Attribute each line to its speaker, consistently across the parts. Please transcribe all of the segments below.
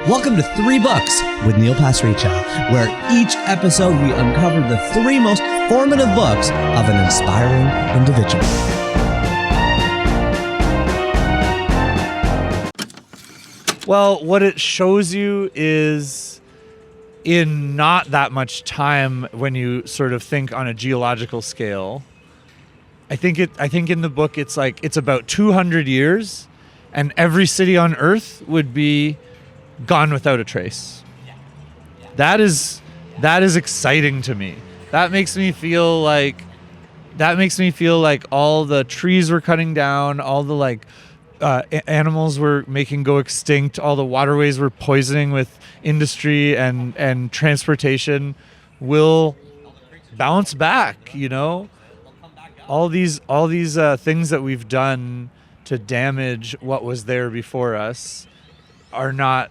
Speaker 1: Welcome to 3 Books with Neil Pasricha, where each episode we uncover the 3 most formative books of an inspiring individual.
Speaker 2: Well, what it shows you is in not that much time when you sort of think on a geological scale. I think in the book it's about 200 years and every city on Earth would be gone without a trace. That is exciting to me. That makes me feel like all the trees we're cutting down, all the animals we're making go extinct, all the waterways we're poisoning with industry and transportation will bounce back, you know? All these things that we've done to damage what was there before us are not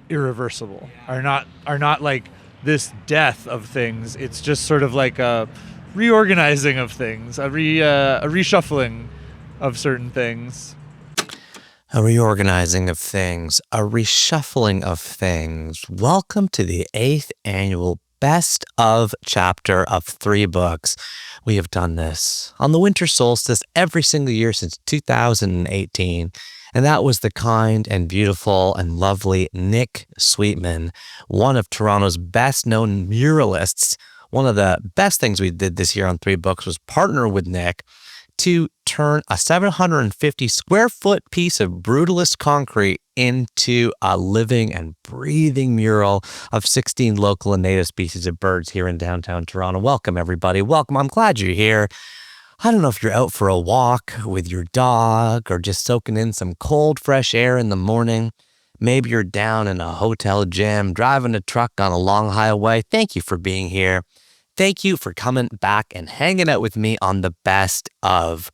Speaker 2: irreversible, are not like this death of things. It's just sort of like a reorganizing of things, a reshuffling of certain things.
Speaker 3: A reorganizing of things, a reshuffling of things. Welcome to the 8th annual Best of chapter of 3 books. We have done this on the winter solstice every single year since 2018. And that was the kind and beautiful and lovely Nick Sweetman, one of Toronto's best known muralists. One of the best things we did this year on 3 books was partner with Nick to turn a 750 square foot piece of brutalist concrete into a living and breathing mural of 16 local and native species of birds here in downtown Toronto. Welcome, everybody. Welcome. I'm glad you're here. I don't know if you're out for a walk with your dog or just soaking in some cold, fresh air in the morning. Maybe you're down in a hotel gym, driving a truck on a long highway. Thank you for being here. Thank you for coming back and hanging out with me on the best of.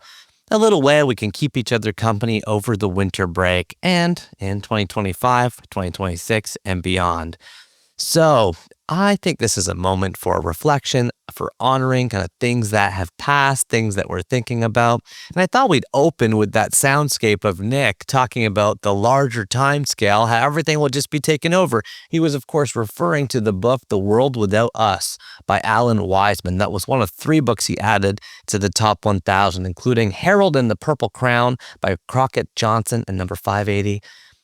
Speaker 3: A little way we can keep each other company over the winter break and in 2025, 2026, and beyond. So I think this is a moment for reflection, for honoring kind of things that have passed, things that we're thinking about. And I thought we'd open with that soundscape of Nick talking about the larger time scale, how everything will just be taken over. He was, of course, referring to the book, The World Without Us by Alan Wiseman. That was one of 3 books he added to the top 1,000, including Harold and the Purple Crown by Crockett Johnson and number 580.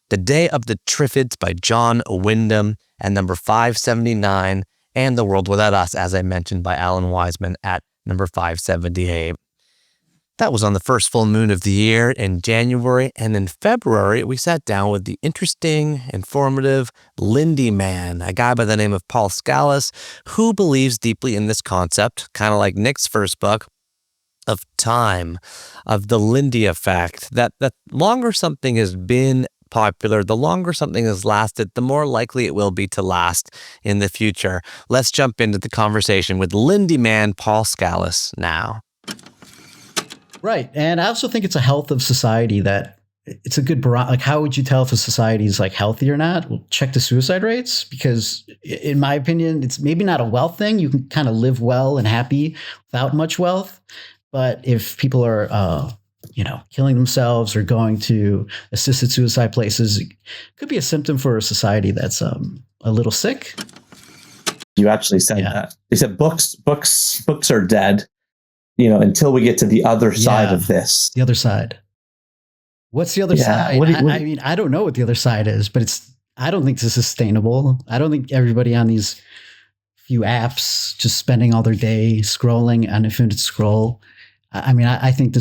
Speaker 3: The Day of the Triffids by John Wyndham and number 579, and The World Without Us, as I mentioned, by Alan Wiseman at number 578. That was on the first full moon of the year in January, and in February, we sat down with the interesting, informative Lindyman, a guy by the name of Paul Scalis, who believes deeply in this concept, kind of like Nick's first book, of time, of the Lindy Effect, that the longer something has been popular, the longer something has lasted, the more likely it will be to last in the future. Let's jump into the conversation with Lindyman Paul Scalis now.
Speaker 4: Right. And I also think it's a health of society that it's a good barometer. Like, how would you tell if a society is like healthy or not? Well, check the suicide rates, because in my opinion, it's maybe not a wealth thing. You can kind of live well and happy without much wealth. But if people are, killing themselves or going to assisted suicide places, it could be a symptom for a society that's a little sick.
Speaker 5: You actually said that. You said books are dead, until we get to the other side of this.
Speaker 4: The other side. What's the other side? I don't know what the other side is, but I don't think this is sustainable. I don't think everybody on these few apps just spending all their day scrolling on infinite scroll. I think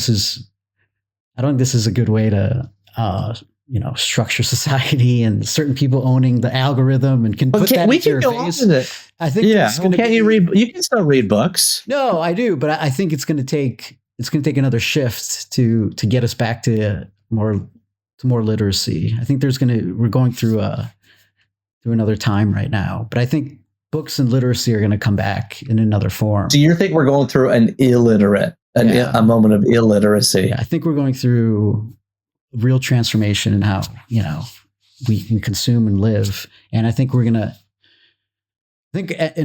Speaker 4: I don't think this is a good way to, structure society, and certain people owning the algorithm and can put that into your face. I think
Speaker 5: you can still read books.
Speaker 4: No, I do, but I think it's going to take another shift to get us back to more literacy. I think we're going through another time right now, but I think books and literacy are going to come back in another form.
Speaker 5: So you think we're going through a moment of illiteracy?
Speaker 4: Yeah, I think we're going through real transformation in how, we consume and live. And I think in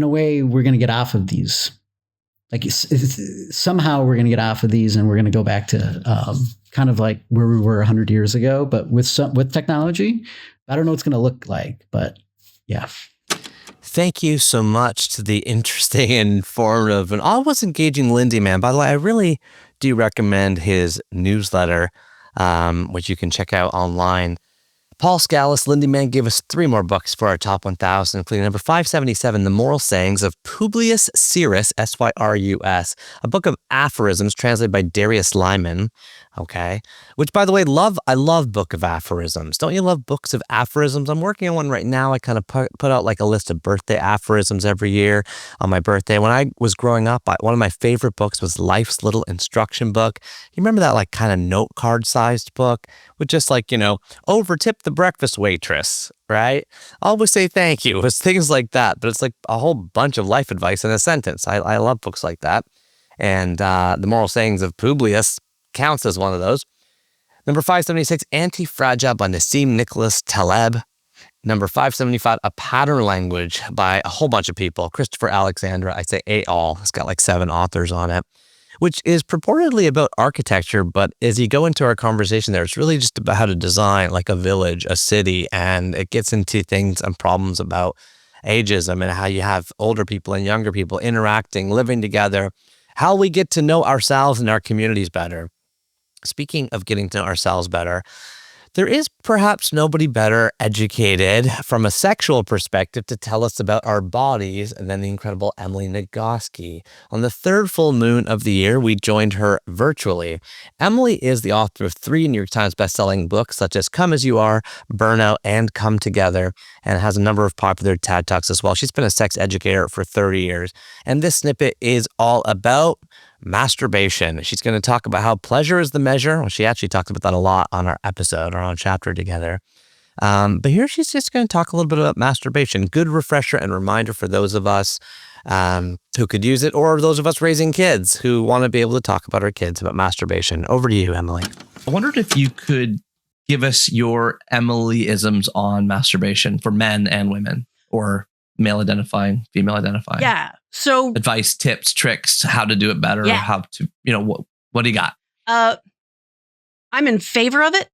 Speaker 4: a way, we're going to get off of these like somehow we're going to get off of these and we're going to go back to kind of like where we were 100 years ago, but with technology. I don't know what it's going to look like, but yeah.
Speaker 3: Thank you so much to the interesting and informative and always engaging Lindyman. By the way, I really do recommend his newsletter, which you can check out online. Paul Scalise, Lindyman, gave us 3 more books for our top 1,000, including number 577, The Moral Sayings of Publius Syrus, Syrus, a book of aphorisms translated by Darius Lyman. Okay. Which, by the way, I love book of aphorisms. Don't you love books of aphorisms? I'm working on one right now. I kind of put out like a list of birthday aphorisms every year on my birthday. When I was growing up, one of my favorite books was Life's Little Instruction Book. You remember that like kind of note card sized book with just like, overtip the breakfast waitress, right? Always say thank you. It's things like that. But it's like a whole bunch of life advice in a sentence. I love books like that. And The Moral Sayings of Publius counts as one of those. Number 576, Anti-Fragile by Nassim Nicholas Taleb. Number 575, A Pattern Language by a whole bunch of people. Christopher Alexandra, I say et al. It's got like 7 authors on it, which is purportedly about architecture. But as you go into our conversation there, it's really just about how to design like a village, a city, and it gets into things and problems about ageism and how you have older people and younger people interacting, living together, how we get to know ourselves and our communities better. Speaking of getting to know ourselves better, there is perhaps nobody better educated from a sexual perspective to tell us about our bodies than the incredible Emily Nagoski. On the 3rd full moon of the year, we joined her virtually. Emily is the author of 3 New York Times bestselling books such as Come As You Are, Burnout, and Come Together, and has a number of popular TED Talks as well. She's been a sex educator for 30 years, and this snippet is all about masturbation. She's going to talk about how pleasure is the measure. Well, she actually talked about that a lot on our episode or on chapter together. But here she's just going to talk a little bit about masturbation. Good refresher and reminder for those of us who could use it, or those of us raising kids who want to be able to talk about our kids about masturbation. Over to you, Emily.
Speaker 6: I wondered if you could give us your Emily-isms on masturbation for men and women, or male identifying, female identifying.
Speaker 7: Yeah. So
Speaker 6: advice, tips, tricks, how to do it better,
Speaker 7: Yeah.
Speaker 6: how to, what do you got?
Speaker 7: I'm in favor of it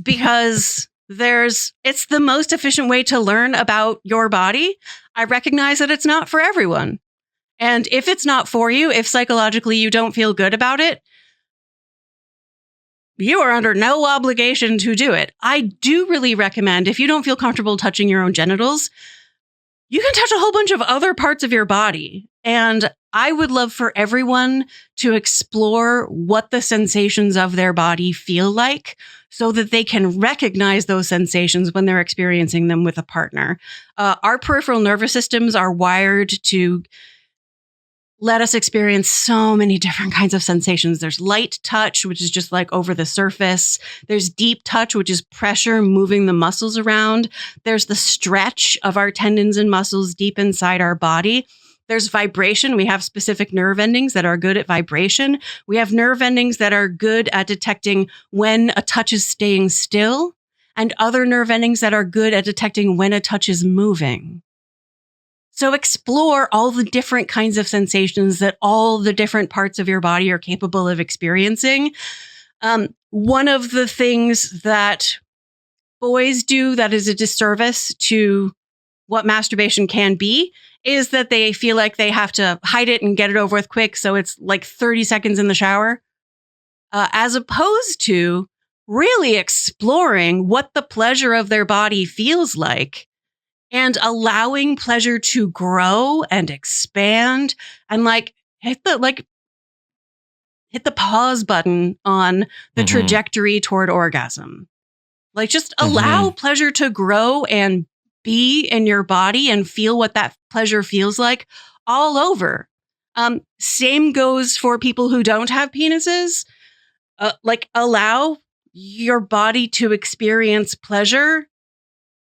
Speaker 7: because it's the most efficient way to learn about your body. I recognize that it's not for everyone. And if it's not for you, if psychologically you don't feel good about it, you are under no obligation to do it. I do really recommend, if you don't feel comfortable touching your own genitals, you can touch a whole bunch of other parts of your body. And I would love for everyone to explore what the sensations of their body feel like so that they can recognize those sensations when they're experiencing them with a partner. Our peripheral nervous systems are wired to let us experience so many different kinds of sensations. There's light touch, which is just like over the surface. There's deep touch, which is pressure moving the muscles around. There's the stretch of our tendons and muscles deep inside our body. There's vibration. We have specific nerve endings that are good at vibration. We have nerve endings that are good at detecting when a touch is staying still, and other nerve endings that are good at detecting when a touch is moving. So explore all the different kinds of sensations that all the different parts of your body are capable of experiencing. One of the things that boys do that is a disservice to what masturbation can be is that they feel like they have to hide it and get it over with quick. So it's like 30 seconds in the shower, as opposed to really exploring what the pleasure of their body feels like and allowing pleasure to grow and expand and hit the pause button on the trajectory toward orgasm. Like just allow pleasure to grow and be in your body and feel what that pleasure feels like all over. Same goes for people who don't have penises. Allow your body to experience pleasure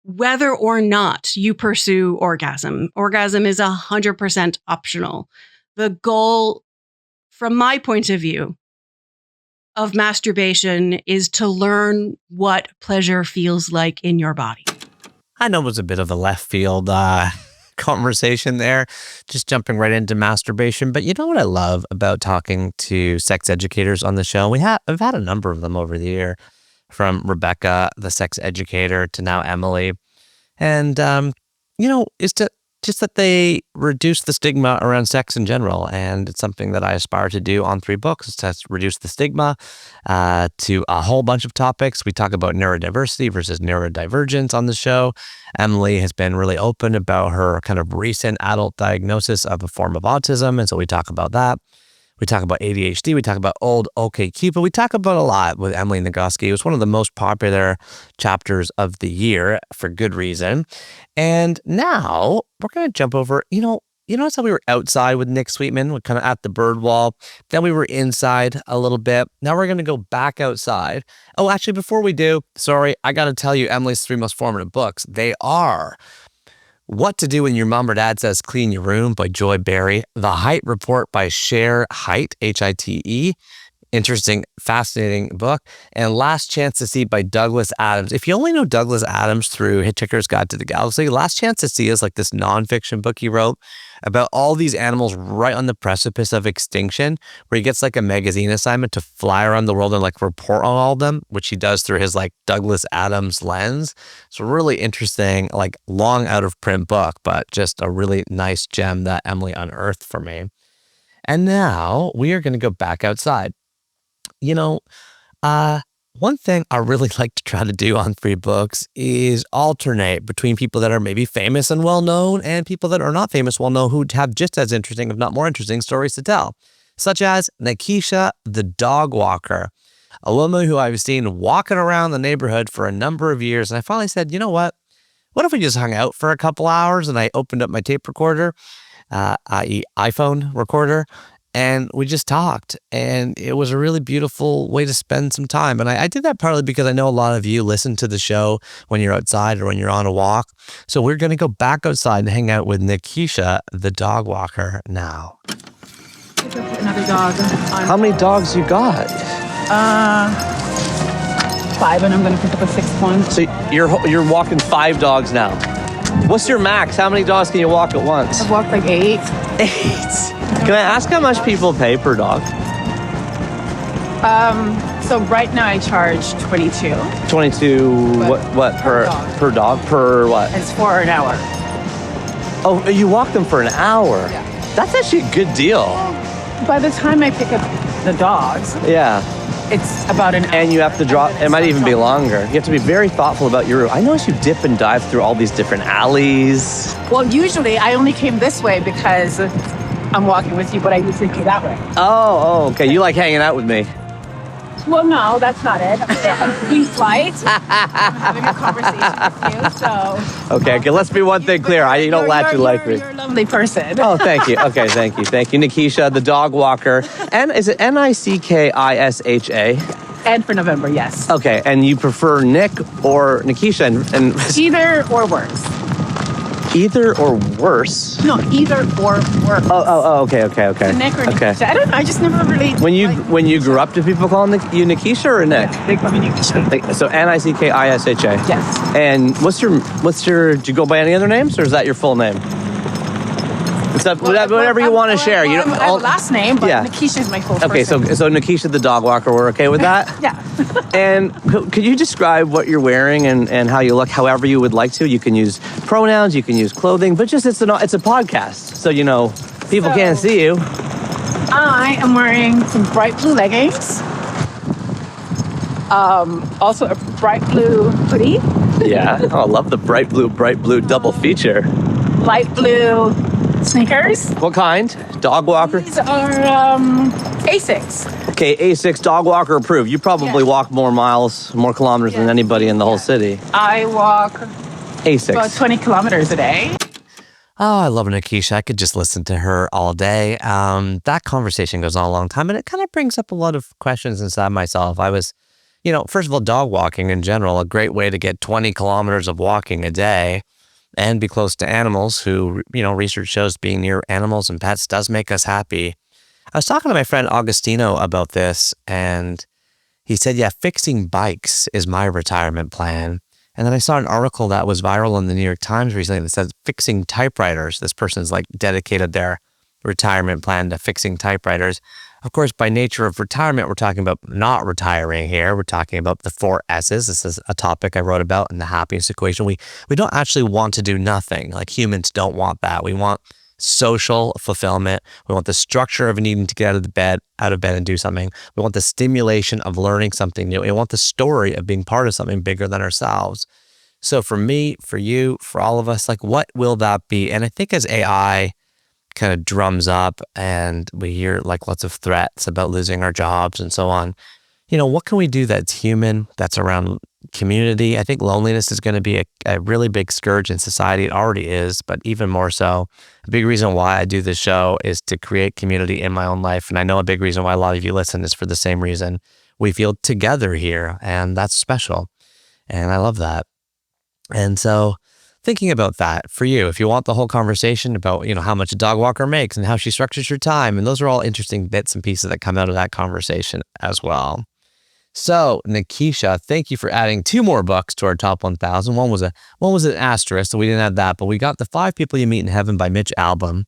Speaker 7: whether or not you pursue orgasm. Orgasm is 100% optional. The goal, from my point of view, of masturbation is to learn what pleasure feels like in your body.
Speaker 3: I know it was a bit of a left field conversation there, just jumping right into masturbation. But you know what I love about talking to sex educators on the show? I've had a number of them over the year, from Rebecca, the sex educator, to now Emily. And, is to just that they reduce the stigma around sex in general. And it's something that I aspire to do on 3 books, is to reduce the stigma to a whole bunch of topics. We talk about neurodiversity versus neurodivergence on the show. Emily has been really open about her kind of recent adult diagnosis of a form of autism. And so we talk about that. We talk about ADHD. We talk about old OkCupid. We talk about a lot with Emily Nagoski. It was one of the most popular chapters of the year for good reason. And now we're going to jump over, notice how we were outside with Nick Sweetman, we're kind of at the bird wall. Then we were inside a little bit. Now we're going to go back outside. Oh, actually, before we do, sorry, I got to tell you Emily's 3 most formative books. They are What to Do When Your Mom or Dad Says Clean Your Room by Joy Barry, The Height Report by Cher Hite, Hite. Interesting, fascinating book. And Last Chance to See by Douglas Adams. If you only know Douglas Adams through Hitchhiker's Guide to the Galaxy, Last Chance to See is like this nonfiction book he wrote about all these animals right on the precipice of extinction, where he gets like a magazine assignment to fly around the world and like report on all of them, which he does through his like Douglas Adams lens. It's a really interesting, like long out of print book, but just a really nice gem that Emily unearthed for me. And now we are going to go back outside. One thing I really like to try to do on 3 books is alternate between people that are maybe famous and well-known and people that are not famous, well-known, who have just as interesting, if not more interesting, stories to tell, such as Nickisha, the dog walker, a woman who I've seen walking around the neighborhood for a number of years. And I finally said, you know what? What if we just hung out for a couple hours and I opened up my tape recorder, i.e. iPhone recorder, and we just talked, and it was a really beautiful way to spend some time. And I did that partly because I know a lot of you listen to the show when you're outside or when you're on a walk. So we're going to go back outside and hang out with Nickisha, the dog walker, now.
Speaker 8: Another dog.
Speaker 3: How many dogs you got?
Speaker 8: 5, and I'm going to pick up a 6th one.
Speaker 3: So you're walking 5 dogs now. What's your max? How many dogs can you walk at once?
Speaker 8: I've walked like 8.
Speaker 3: 8? Can I ask how much people pay per dog?
Speaker 8: So right now I charge 22.
Speaker 3: 22, what per dog? Per what?
Speaker 8: It's for an hour.
Speaker 3: Oh, you walk them for an hour?
Speaker 8: Yeah.
Speaker 3: That's actually a good deal.
Speaker 8: By the time I pick up the dogs,
Speaker 3: Yeah.
Speaker 8: it's about an hour.
Speaker 3: And you have to drop, it might even be longer. You have to be very thoughtful about your route. I noticed you dip and dive through all these different alleys.
Speaker 8: Well, usually I only came this way because I'm walking with you, but I usually go that way.
Speaker 3: Oh, okay. You like hanging out with me.
Speaker 8: Well, no, that's not it. I'm being polite. I'm having a conversation with you, so...
Speaker 3: Okay, let's be one thing clear. You don't let you like me.
Speaker 8: You're a lovely person.
Speaker 3: Oh, thank you. Okay, thank you. Thank you, Nickisha, the dog walker. And is it Nickisha?
Speaker 8: And for November, yes.
Speaker 3: Okay, and you prefer Nick or Nickisha? And
Speaker 8: Either or worse.
Speaker 3: Either or worse?
Speaker 8: No, either or worse.
Speaker 3: Oh, okay.
Speaker 8: Nick or
Speaker 3: Okay.
Speaker 8: Nickisha. I don't know. I just never really...
Speaker 3: When you grew up, did people call you Nickisha or Nick?
Speaker 8: Yeah, they call me Nickisha.
Speaker 3: So Nickisha.
Speaker 8: Yes.
Speaker 3: And what's your? Do you go by any other names, or is that your full name? Whatever you want to share. You don't.
Speaker 8: I have a last name, but
Speaker 3: Yeah.
Speaker 8: Nickisha is my full
Speaker 3: Okay,
Speaker 8: person.
Speaker 3: so Nickisha the dog walker, we're okay with that?
Speaker 8: Yeah.
Speaker 3: And could you describe what you're wearing and how you look, however you would like to? You can use pronouns, you can use clothing, but just it's a podcast, so people can't see you.
Speaker 8: I am wearing some bright blue leggings. Also a bright blue hoodie.
Speaker 3: Yeah, I love the bright blue double feature.
Speaker 8: Light blue sneakers.
Speaker 3: What kind? Dog walker?
Speaker 8: These are Asics.
Speaker 3: Okay, A6 dog walker approved. You probably walk more kilometers than anybody in the whole city.
Speaker 8: I walk
Speaker 3: A6.
Speaker 8: about 20 kilometers a day.
Speaker 3: Oh, I love Nickisha. I could just listen to her all day. That conversation goes on a long time, and it kind of brings up a lot of questions inside myself. I was, first of all, dog walking in general, a great way to get 20 kilometers of walking a day and be close to animals who, research shows being near animals and pets does make us happy. I was talking to my friend Augustino about this, and he said, fixing bikes is my retirement plan. And then I saw an article that was viral in the New York Times recently that says fixing typewriters. This person's like dedicated their retirement plan to fixing typewriters. Of course, by nature of retirement, we're talking about not retiring here. We're talking about the 4 S's. This is a topic I wrote about in the happiness equation. We don't actually want to do nothing. Like humans don't want that. We want social fulfillment. We want the structure of needing to get out of bed and do something. We want the stimulation of learning something new. We want the story of being part of something bigger than ourselves. So for me, for you, for all of us, like what will that be? And I think as AI kind of drums up and we hear like lots of threats about losing our jobs and so on, what can we do that's human, that's around community? I think loneliness is going to be a really big scourge in society. It already is, but even more so. A big reason why I do this show is to create community in my own life. And I know a big reason why a lot of you listen is for the same reason. We feel together here, and that's special. And I love that. And so thinking about that for you, if you want the whole conversation about, how much a dog walker makes and how she structures her time, and those are all interesting bits and pieces that come out of that conversation as well. So, Nickisha, thank you for adding 2 more books to our top 1,000. One was an asterisk, so we didn't have that, but we got The 5 People You Meet in Heaven by Mitch Albom.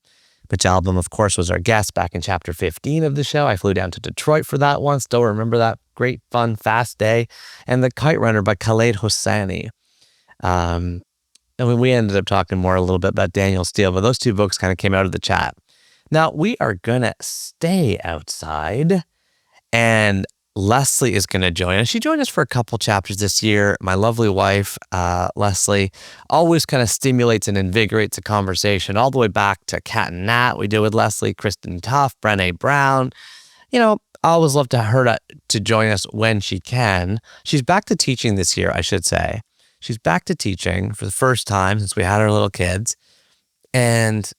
Speaker 3: Mitch Albom, of course, was our guest back in chapter 15 of the show. I flew down to Detroit for that one. Still remember that great, fun, fast day. And The Kite Runner by Khaled Hosseini. And we ended up talking a little bit about Daniel Steele, but those 2 books kind of came out of the chat. Now, we are going to stay outside, and Leslie is going to join us. She joined us for a couple chapters this year. My lovely wife, Leslie, always kind of stimulates and invigorates a conversation all the way back to Cat and Nat we did with Leslie, Kristen Tuff, Brené Brown. I always love to her to join us when she can. She's back to teaching this year, I should say. She's back to teaching for the first time since we had our little kids. And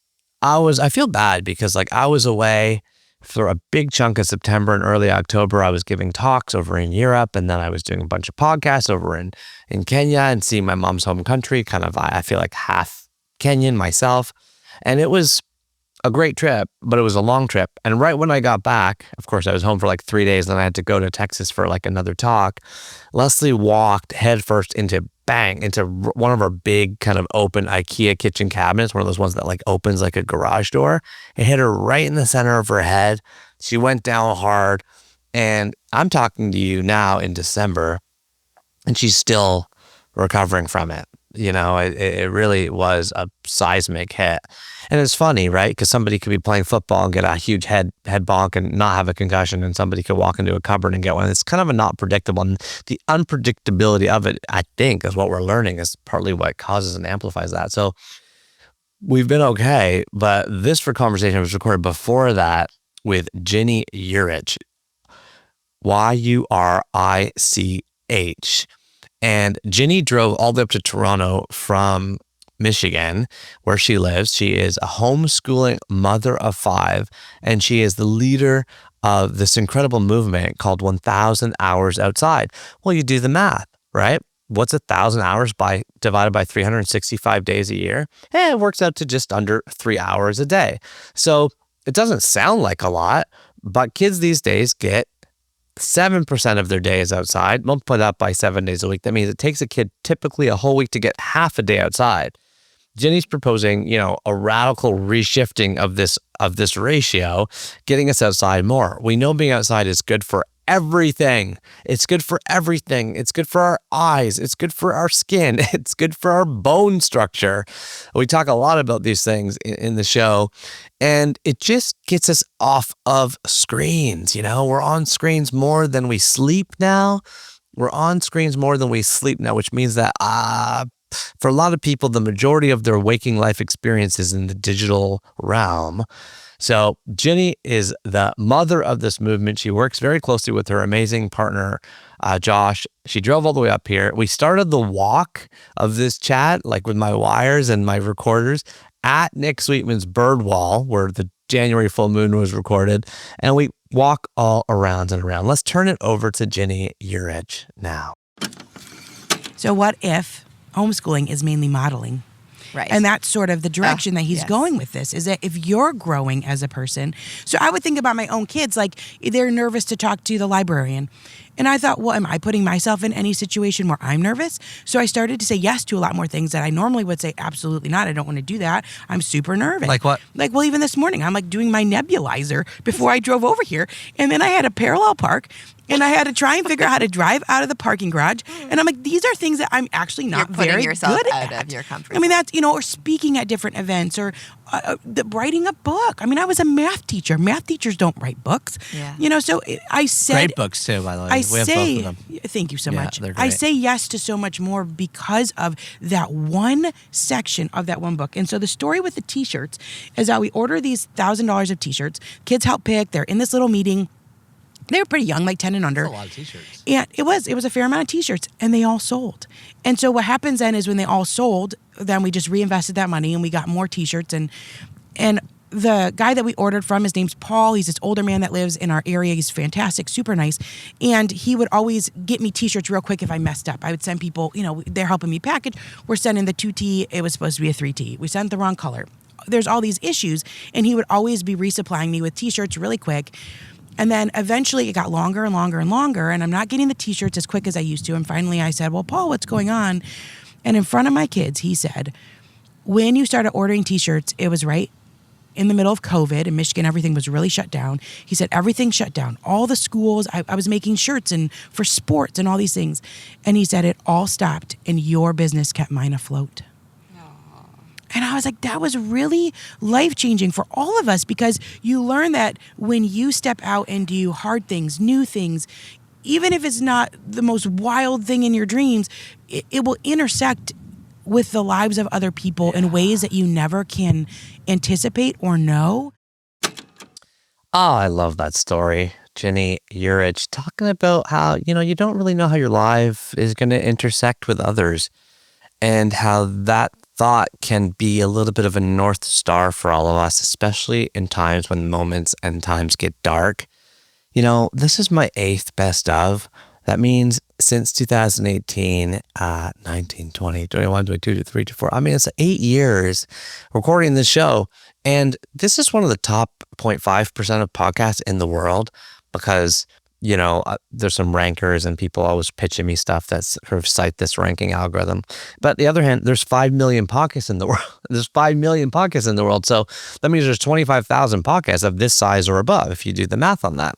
Speaker 3: I feel bad because I was away for a big chunk of September and early October. I was giving talks over in Europe, and then I was doing a bunch of podcasts over in Kenya and seeing my mom's home country, I feel like half Kenyan myself. And it was a great trip, but it was a long trip. And right when I got back, of course, I was home for 3 days, then I had to go to Texas for another talk. Leslie walked headfirst into one of our big kind of open IKEA kitchen cabinets, one of those ones that opens like a garage door. It hit her right in the center of her head. She went down hard, and I'm talking to you now in December, and she's still recovering from it. It really was a seismic hit. And it's funny, right? Because somebody could be playing football and get a huge head bonk and not have a concussion, and somebody could walk into a cupboard and get one. It's kind of a not predictable. And the unpredictability of it, I think, is what we're learning, is partly what causes and amplifies that. So we've been okay, but this conversation was recorded before that with Ginny Yurich, Yurich. And Ginny drove all the way up to Toronto from Michigan, where she lives. She is a homeschooling mother of 5, and she is the leader of this incredible movement called 1,000 Hours Outside. Well, you do the math, right? What's 1,000 hours divided by 365 days a year? It works out to just under 3 hours a day. So it doesn't sound like a lot, but kids these days get 7% of their day is outside. Multiply that by 7 days a week. That means it takes a kid typically a whole week to get half a day outside. Ginny's proposing, a radical reshifting of this ratio, getting us outside more. We know being outside is good for everything. It's good for everything. It's good for our eyes. It's good for our skin. It's good for our bone structure. We talk a lot about these things in the show, and it just gets us off of screens. We're on screens more than we sleep now. Which means that for a lot of people, the majority of their waking life experience is in the digital realm. So Ginny is the mother of this movement. She works very closely with her amazing partner, Josh. She drove all the way up here. We started the walk of this chat, with my wires and my recorders, at Nick Sweetman's bird wall, where the January full moon was recorded. And we walk all around and around. Let's turn it over to Ginny Yurich now.
Speaker 9: So what if homeschooling is mainly modeling?
Speaker 10: Right.
Speaker 9: And that's sort of the direction that he's going with this, is that if you're growing as a person. So I would think about my own kids, they're nervous to talk to the librarian. And I thought, well, am I putting myself in any situation where I'm nervous? So I started to say yes to a lot more things that I normally would say, absolutely not. I don't want to do that. I'm super nervous.
Speaker 3: Like what?
Speaker 9: Like, well, even this morning, I'm like doing my nebulizer before I drove over here. And then I had a parallel park. And I had to try and figure out how to drive out of the parking garage. And I'm like, these are things that I'm actually not very good at.
Speaker 10: Out of your comfort
Speaker 9: I mean, that's, or speaking at different events or writing a book. I mean, I was a math teacher. Math teachers don't write books.
Speaker 10: Yeah.
Speaker 9: So I said.
Speaker 3: Great books too, by the way.
Speaker 9: I
Speaker 3: We have
Speaker 9: say,
Speaker 3: both of them.
Speaker 9: thank you so
Speaker 3: Yeah,
Speaker 9: much.
Speaker 3: they're
Speaker 9: I
Speaker 3: great.
Speaker 9: say yes to so much more because of that one section of that one book. And so the story with the t-shirts is that we order these $1,000 of t-shirts. Kids help pick. They're in this little meeting. They were pretty young, like 10 and under.
Speaker 3: That's a lot of t-shirts.
Speaker 9: And it was a fair amount of t-shirts, and they all sold. And so what happens then is when they all sold, then we just reinvested that money and we got more t-shirts. And the guy that we ordered from, his name's Paul. He's this older man that lives in our area. He's fantastic, super nice. And he would always get me t-shirts real quick if I messed up. I would send people, they're helping me package. We're sending the 2T. It was supposed to be a 3T. We sent the wrong color. There's all these issues. And he would always be resupplying me with t-shirts really quick. And then eventually it got longer and longer and longer, and I'm not getting the t-shirts as quick as I used to. And finally I said, well, Paul, what's going on? And in front of my kids, he said, when you started ordering t-shirts, it was right in the middle of COVID. In Michigan, everything was really shut down. He said, everything shut down. All the schools, I was making shirts and for sports and all these things. And he said, it all stopped, and your business kept mine afloat. And I was like, that was really life-changing for all of us, because you learn that when you step out and do hard things, new things, even if it's not the most wild thing in your dreams, it will intersect with the lives of other people in ways that you never can anticipate or know.
Speaker 3: Oh, I love that story. Ginny, Yurich, talking about how, you don't really know how your life is going to intersect with others, and how that thought can be a little bit of a North Star for all of us, especially in times when moments and times get dark. This is my 8th best of. That means since 2018, 19, 20, 21, 22, 23, 24. I mean, it's 8 years recording this show. And this is one of the top 0.5% of podcasts in the world, because there's some rankers and people always pitching me stuff that sort of cite this ranking algorithm. But on the other hand, there's 5 million podcasts in the world. There's 5 million podcasts in the world. So that means there's 25,000 podcasts of this size or above, if you do the math on that.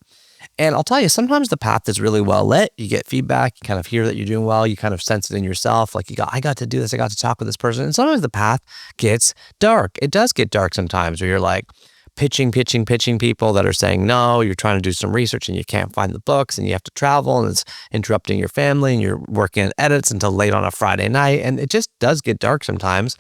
Speaker 3: And I'll tell you, sometimes the path is really well lit. You get feedback, you kind of hear that you're doing well, you kind of sense it in yourself. Like I got to do this, I got to talk with this person. And sometimes the path gets dark. It does get dark sometimes, where you're like, pitching people that are saying no, you're trying to do some research and you can't find the books, and you have to travel, and it's interrupting your family, and you're working on edits until late on a Friday night, and it just does get dark sometimes.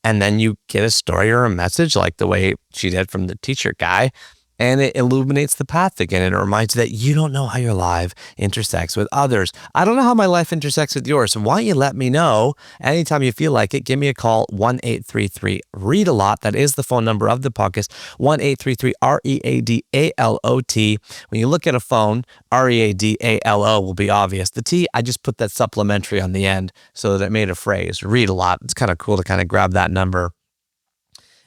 Speaker 3: And then you get a story or a message like the way she did from the t-shirt guy, and it illuminates the path again, and it reminds you that you don't know how your life intersects with others. I don't know how my life intersects with yours, so why don't you let me know anytime you feel like it. Give me a call, 1-833-READ-A-LOT. That is the phone number of the podcast, 1-833-READALOT. When you look at a phone, READALO will be obvious. The T, I just put that supplementary on the end so that it made a phrase, read a lot. It's kind of cool to kind of grab that number.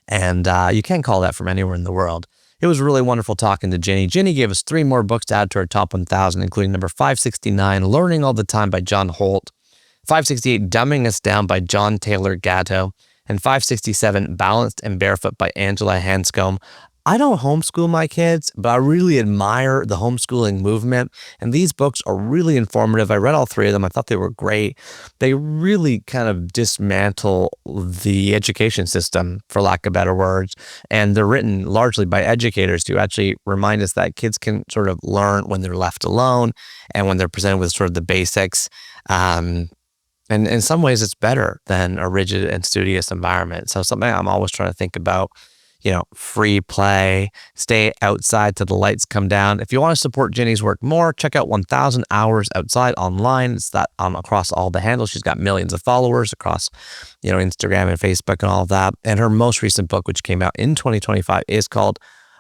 Speaker 3: And you can call that from anywhere in the world. It was really wonderful talking to Ginny. Ginny gave us 3 more books to add to our top 1,000, including number 569, Learning All the Time by John Holt, 568, Dumbing Us Down by John Taylor Gatto, and 567, Balanced and Barefoot by Angela Hanscom. I don't homeschool my kids, but I really admire the homeschooling movement, and these books are really informative. I read all 3 of them. I thought they were great. They really kind of dismantle the education system, for lack of better words, and they're written largely by educators to actually remind us that kids can sort of learn when they're left alone and when they're presented with sort of the basics. And in some ways, it's better than a rigid and studious environment. So something I'm always trying to think about. Free play, stay outside till the lights come down. If you want to support Ginny's work more, check out 1,000 Hours Outside online. It's that across all the handles. She's got millions of followers across, Instagram and Facebook and all of that. And her most recent book, which came out in 2025, is called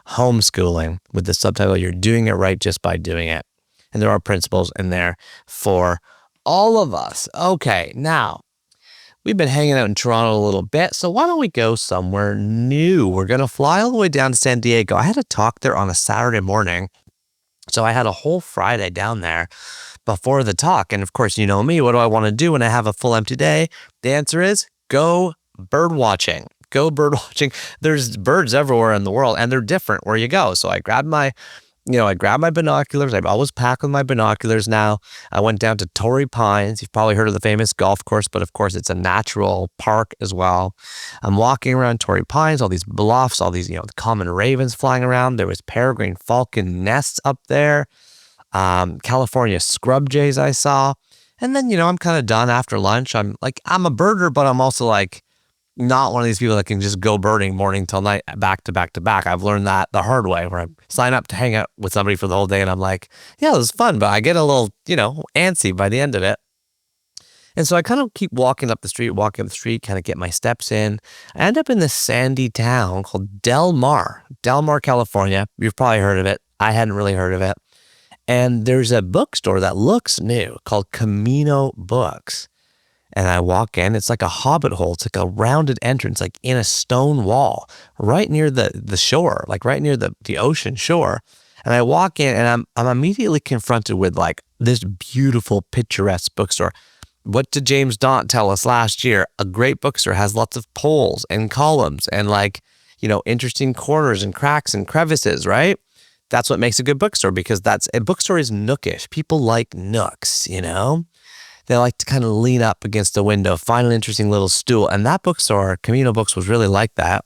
Speaker 3: Homeschooling, with the subtitle, You're Doing It Right Just by Doing It. And there are principles in there for all of us. Okay, now, we've been hanging out in Toronto a little bit, so why don't we go somewhere new? We're going to fly all the way down to San Diego. I had a talk there on a Saturday morning, so I had a whole Friday down there before the talk. And of course, you know me, what do I want to do when I have a full empty day? The answer is go bird watching. Go bird watching. There's birds everywhere in the world and they're different where you go. So I grabbed my binoculars. I always pack with my binoculars now. I went down to Torrey Pines. You've probably heard of the famous golf course, but of course it's a natural park as well. I'm walking around Torrey Pines, all these bluffs, all these, the common ravens flying around. There was peregrine falcon nests up there. California scrub jays I saw. And then, I'm kind of done after lunch. I'm a birder, but I'm also not one of these people that can just go birding morning till night, back to back to back. I've learned that the hard way, where I sign up to hang out with somebody for the whole day and I'm like, yeah, it was fun, but I get a little, antsy by the end of it. And so I kind of keep walking up the street, kind of get my steps in. I end up in this sandy town called Del Mar, California. You've probably heard of it. I hadn't really heard of it. And there's a bookstore that looks new called Camino Books. And I walk in, it's like a hobbit hole. It's like a rounded entrance, like in a stone wall, right near the shore, like right near the ocean shore. And I walk in and I'm immediately confronted with this beautiful, picturesque bookstore. What did James Daunt tell us last year? A great bookstore has lots of poles and columns and interesting corners and cracks and crevices, right? That's what makes a good bookstore, because a bookstore is nookish. People like nooks, They like to kind of lean up against a window, find an interesting little stool. And that bookstore, Camino Books, was really like that.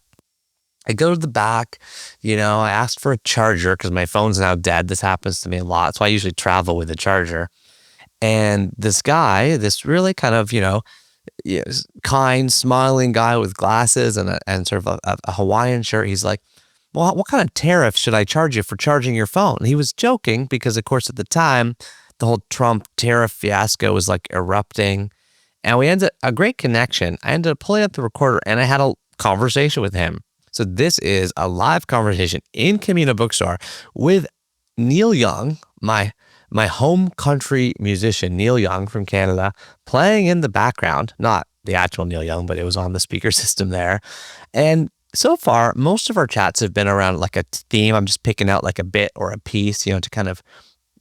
Speaker 3: I go to the back, I asked for a charger because my phone's now dead. This happens to me a lot. So I usually travel with a charger. And this guy, this really kind of, kind, smiling guy with glasses and sort of a Hawaiian shirt, he's like, well, what kind of tariff should I charge you for charging your phone? And he was joking because, of course, at the time, the whole Trump tariff fiasco was erupting. And we ended a great connection. I ended up pulling up the recorder and I had a conversation with him. So this is a live conversation in Camino Bookstore with Neil Young, my home country musician, Neil Young from Canada, playing in the background. Not the actual Neil Young, but it was on the speaker system there. And so far, most of our chats have been around a theme. I'm just picking out a bit or a piece, to kind of,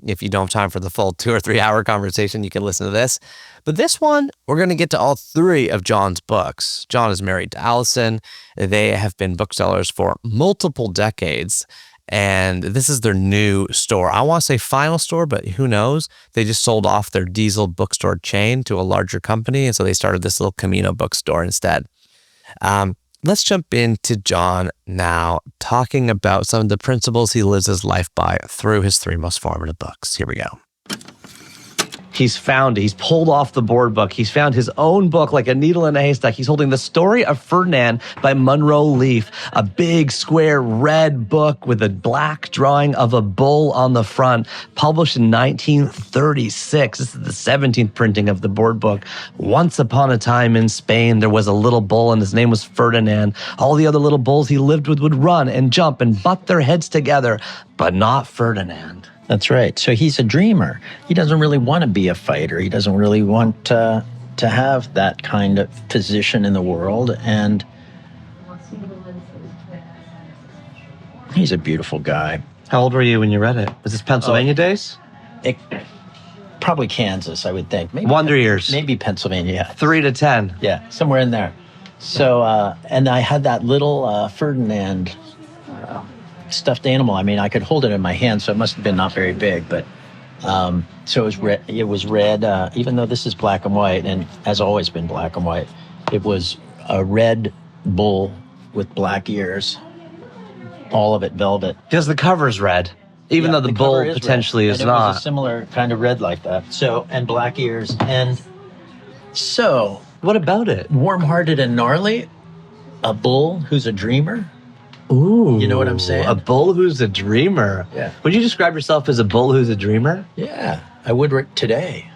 Speaker 3: if you don't have time for the full 2 or 3 hour conversation, you can listen to this. But this one, we're going to get to all 3 of John's books. John is married to Alison. They have been booksellers for multiple decades. And this is their new store. I want to say final store, but who knows? They just sold off their diesel bookstore chain to a larger company. And so they started this little Camino bookstore instead. Let's jump into John now, talking about some of the principles he lives his life by through his 3 most formative books. Here we go. He's pulled off the board book. He's found his own book like a needle in a haystack. He's holding The Story of Ferdinand by Munro Leaf, a big square red book with a black drawing of a bull on the front, published in 1936. This is the 17th printing of the board book. Once upon a time in Spain, there was a little bull and his name was Ferdinand. All the other little bulls he lived with would run and jump and butt their heads together, but not Ferdinand.
Speaker 10: That's right. So he's a dreamer. He doesn't really want to be a fighter. He doesn't really want to have that kind of position in the world. And he's a beautiful guy.
Speaker 3: How old were you when you read it? Was this Pennsylvania days?
Speaker 10: Probably Kansas, I would think. Maybe
Speaker 3: Wonder years.
Speaker 10: Maybe Pennsylvania, yeah.
Speaker 3: 3 to 10.
Speaker 10: Yeah, somewhere in there. So, and I had that little Ferdinand stuffed animal. I mean, I could hold it in my hand, so it must have been not very big, but so it was red. It was red, even though this is black and white, and has always been black and white. It was a red bull with black ears, all of it velvet.
Speaker 3: Because the cover's red, even though the bull potentially is not.
Speaker 10: It was a similar kind of red like that. So, and black ears, and so.
Speaker 3: What about it?
Speaker 10: Warm-hearted and gnarly, a bull who's a dreamer.
Speaker 3: Ooh.
Speaker 10: You know what I'm saying?
Speaker 3: A bull who's a dreamer.
Speaker 10: Yeah.
Speaker 3: Would you describe yourself as a bull who's a dreamer?
Speaker 10: Yeah, I would today.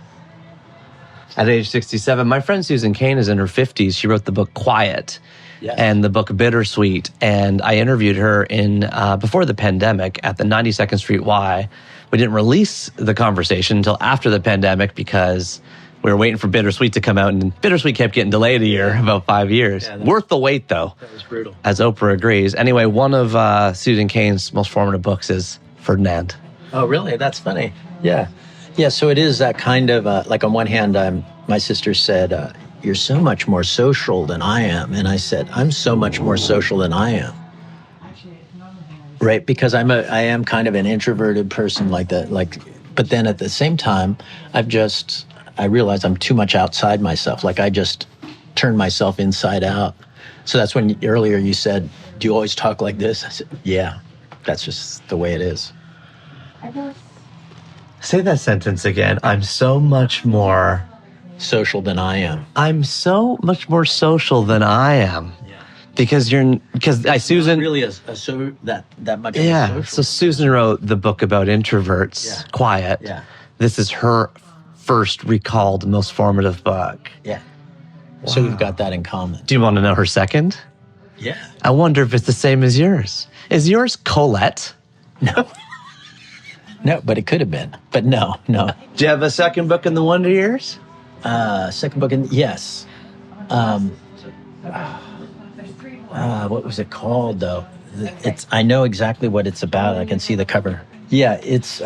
Speaker 3: At age 67, my friend Susan Cain is in her 50s. She wrote the book Quiet and the book Bittersweet. And I interviewed her in before the pandemic at the 92nd Street Y. We didn't release the conversation until after the pandemic because we were waiting for Bittersweet to come out, and Bittersweet kept getting delayed a year, about 5 years. Yeah, worth the wait, though.
Speaker 10: That was brutal.
Speaker 3: As Oprah agrees. Anyway, one of Susan Cain's most formative books is Ferdinand.
Speaker 10: Oh, really? That's funny. Yeah. Yeah, so it is that kind of, like on one hand, my sister said, you're so much more social than I am. And I said, I'm so much more social than I am. Right? Because I am kind of an introverted person like that. But then at the same time, I realize I'm too much outside myself. Like I just turn myself inside out. So that's when earlier you said, do you always talk like this? I said, yeah, that's just the way it is.
Speaker 3: Say that sentence again. I'm so much more
Speaker 10: social than I am.
Speaker 3: I'm so much more social than I am. Because Susan
Speaker 10: really that much.
Speaker 3: Yeah. So Susan wrote the book about introverts, Quiet.
Speaker 10: Yeah.
Speaker 3: This is her first recalled most formative book.
Speaker 10: Yeah.
Speaker 3: Wow.
Speaker 10: So we've got that in common.
Speaker 3: Do you want to know her second?
Speaker 10: Yeah.
Speaker 3: I wonder if it's the same as yours. Is yours Colette?
Speaker 10: No. No, but it could have been. But no.
Speaker 3: Do you have a second book in the Wonder Years?
Speaker 10: Second book in yes. What was it called though? I know exactly what it's about. I can see the cover. Yeah, it's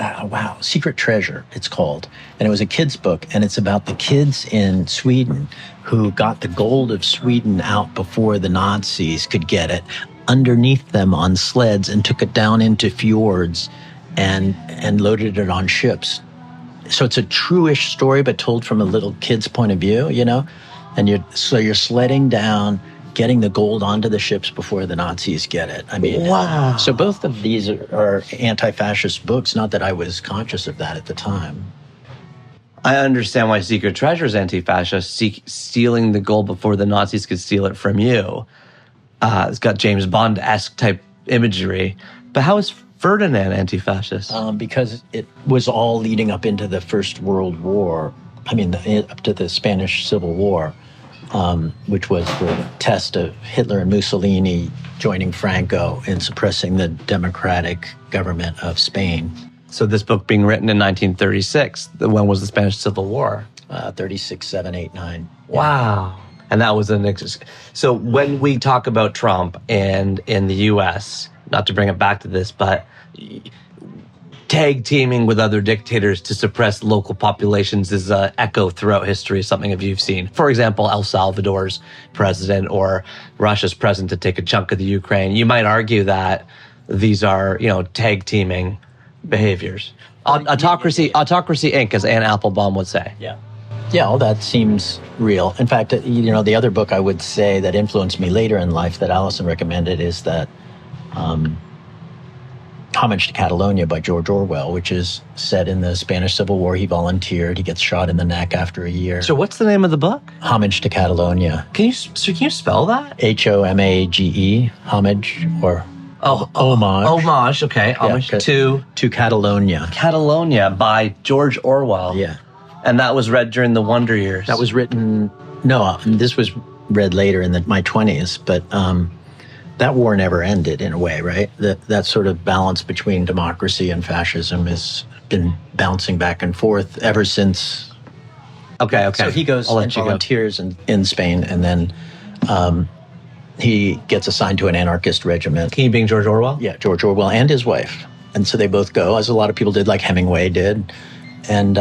Speaker 10: Secret Treasure. It's called, and it was a kids' book, and it's about the kids in Sweden who got the gold of Sweden out before the Nazis could get it underneath them on sleds and took it down into fjords and loaded it on ships. So it's a true-ish story, but told from a little kid's point of view, you know. And you're sledding down, getting the gold onto the ships before the Nazis get it. I mean,
Speaker 3: wow.
Speaker 10: So both of these are anti-fascist books. Not that I was conscious of that at the time.
Speaker 3: I understand why Secret Treasure is anti-fascist, stealing the gold before the Nazis could steal it from you. It's got James Bond-esque type imagery. But how is Ferdinand anti-fascist?
Speaker 10: Because it was all leading up into the First World War. I mean, up to the Spanish Civil War, which was the test of Hitler and Mussolini joining Franco in suppressing the democratic government of Spain.
Speaker 3: So this book being written in 1936, when was the Spanish Civil War?
Speaker 10: 36, 7, 8, 9.
Speaker 3: Wow. And that was so when we talk about Trump and in the U.S., not to bring it back to this, but tag teaming with other dictators to suppress local populations is an echo throughout history, something that you've seen. For example, El Salvador's president or Russia's president to take a chunk of the Ukraine. You might argue that these are, tag teaming behaviors. Autocracy Inc., as Anne Applebaum would say.
Speaker 10: Yeah. Yeah, all that seems real. In fact, the other book I would say that influenced me later in life that Alison recommended is that Homage to Catalonia by George Orwell, which is set in the Spanish Civil War. He volunteered. He gets shot in the neck after a year.
Speaker 3: So what's the name of the book?
Speaker 10: Homage to Catalonia.
Speaker 3: Can you spell that?
Speaker 10: Homage, homage, or homage.
Speaker 3: Homage, okay. Homage to
Speaker 10: Catalonia.
Speaker 3: Catalonia by George Orwell.
Speaker 10: Yeah.
Speaker 3: And that was read during the Wonder Years.
Speaker 10: That was written, this was read later in my 20s, but that war never ended in a way, right? That sort of balance between democracy and fascism has been bouncing back and forth ever since.
Speaker 3: Okay.
Speaker 10: So he goes and volunteers in Spain, and then he gets assigned to an anarchist regiment.
Speaker 3: He being George Orwell?
Speaker 10: Yeah, George Orwell and his wife. And so they both go, as a lot of people did, like Hemingway did, and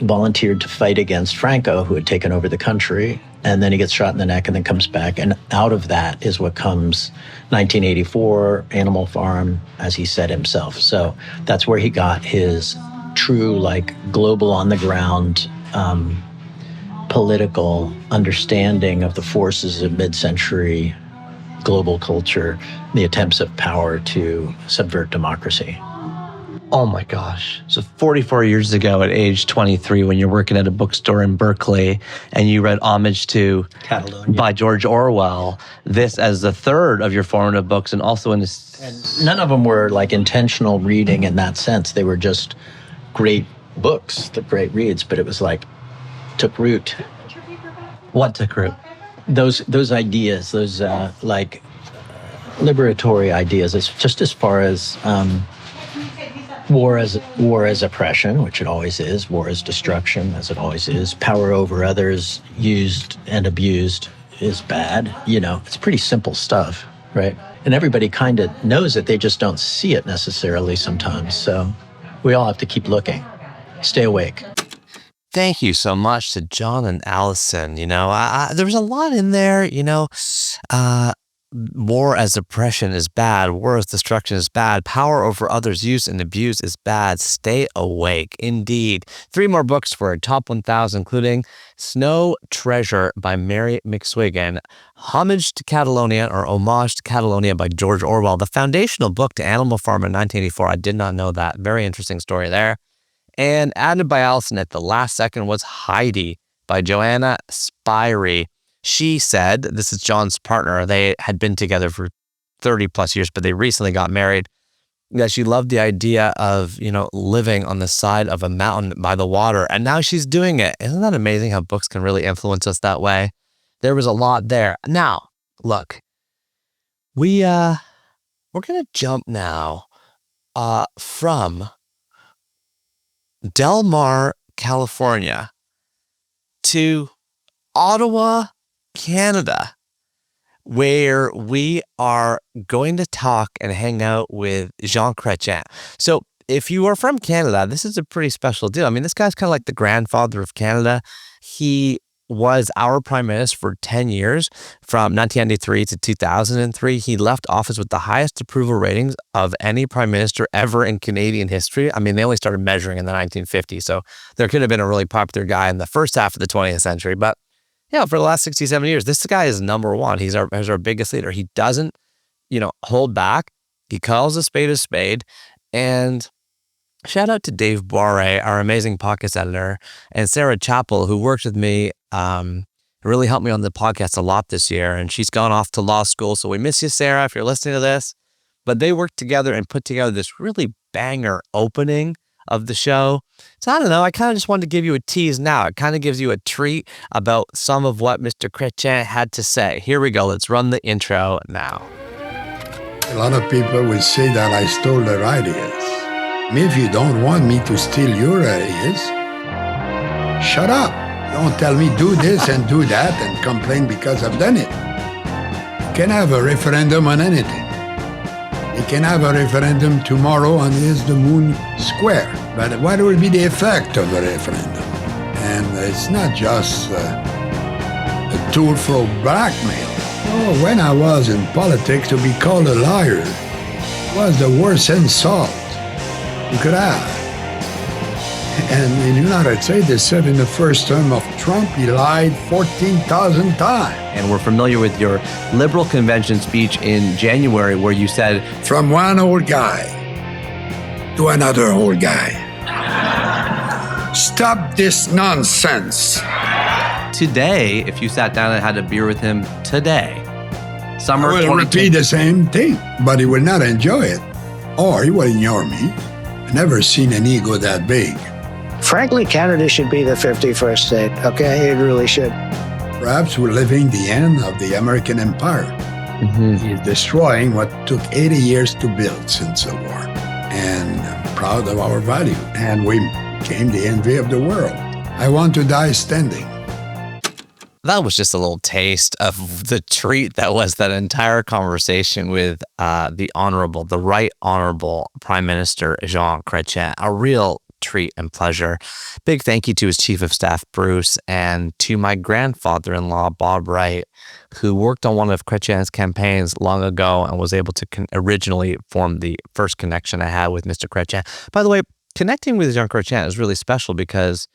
Speaker 10: volunteered to fight against Franco, who had taken over the country. And then he gets shot in the neck and then comes back. And out of that is what comes 1984, Animal Farm, as he said himself. So that's where he got his true, global on the ground political understanding of the forces of mid-century global culture, the attempts of power to subvert democracy.
Speaker 3: Oh my gosh. So 44 years ago at age 23, when you're working at a bookstore in Berkeley and you read Homage to
Speaker 10: Catalonia
Speaker 3: by George Orwell, this as the third of your formative books, and also in this.
Speaker 10: And none of them were intentional reading in that sense. They were just great books, the great reads, but it was took root.
Speaker 3: What took root?
Speaker 10: Those ideas, those liberatory ideas, it's just as far as war as oppression, which it always is. War is destruction, as it always is. Power over others, used and abused, is bad. It's pretty simple stuff, right? And everybody kind of knows it. They just don't see it necessarily sometimes. So we all have to keep looking. stay awake.
Speaker 3: Thank you so much to John and Alison. There was a lot in there, war as oppression is bad. War as destruction is bad. Power over others' use and abuse is bad. Stay awake. Indeed. 3 more books for top 1000, including Snow Treasure by Mary McSwiggan, Homage to Catalonia by George Orwell, the foundational book to Animal Farm in 1984. I did not know that. Very interesting story there. And added by Alison at the last second was Heidi by Joanna Spyri. She said, this is John's partner, they had been together for 30 plus years, but they recently got married, that she loved the idea of, living on the side of a mountain by the water. And now she's doing it. Isn't that amazing how books can really influence us that way? There was a lot there. Now, look, we're going to jump now from Del Mar, California to Ottawa, Canada, where we are going to talk and hang out with Jean Chrétien. So if you are from Canada, this is a pretty special deal. I mean, this guy's kind of like the grandfather of Canada. He was our prime minister for 10 years, from 1993 to 2003. He left office with the highest approval ratings of any prime minister ever in Canadian history. I mean, they only started measuring in the 1950s, so there could have been a really popular guy in the first half of the 20th century. But for the last 67 years, this guy is number one. He's our biggest leader. He doesn't, hold back. He calls a spade, and shout out to Dave Boire, our amazing podcast editor, and Sarah Chappell, who worked with me, really helped me on the podcast a lot this year. And she's gone off to law school. So we miss you, Sarah, if you're listening to this. But they worked together and put together this really banger opening of the show. So I don't know, I kind of just wanted to give you a tease now. It kind of gives you a treat about some of what Mr. Chrétien had to say. Here we go. Let's run the intro now.
Speaker 11: A lot of people will say that I stole their ideas. If you don't want me to steal your ideas, shut up. Don't tell me do this and do that and complain because I've done it. You can have a referendum on anything. You can have a referendum tomorrow on is the moon square. But what will be the effect of a referendum? And it's not just a tool for blackmail. Oh, when I was in politics, to be called a liar was the worst insult you could have. And in the United States, they said in the first term of Trump, he lied 14,000 times.
Speaker 6: And we're familiar with your Liberal Convention speech in January where you said,
Speaker 11: from one old guy to another old guy. Stop this nonsense.
Speaker 6: Today, if you sat down and had a beer with him today, summer
Speaker 11: I will repeat the same thing, but he will not enjoy it. Or he will ignore me. I've never seen an ego that big.
Speaker 12: Frankly, Canada should be the 51st state, okay? It really should.
Speaker 11: Perhaps we're living the end of the American empire. He's destroying what took 80 years to build since the war. And I'm proud of our value. And we became the envy of the world. I want to die standing.
Speaker 3: That was just a little taste of the treat that was that entire conversation with the Right Honorable Prime Minister Jean Chrétien. A real treat and pleasure. Big thank you to his chief of staff, Bruce, and to my grandfather-in-law, Bob Wright, who worked on one of Chrétien's campaigns long ago and was able to originally form the first connection I had with Mr. Chrétien. By the way, connecting with Jean Chrétien is really special because,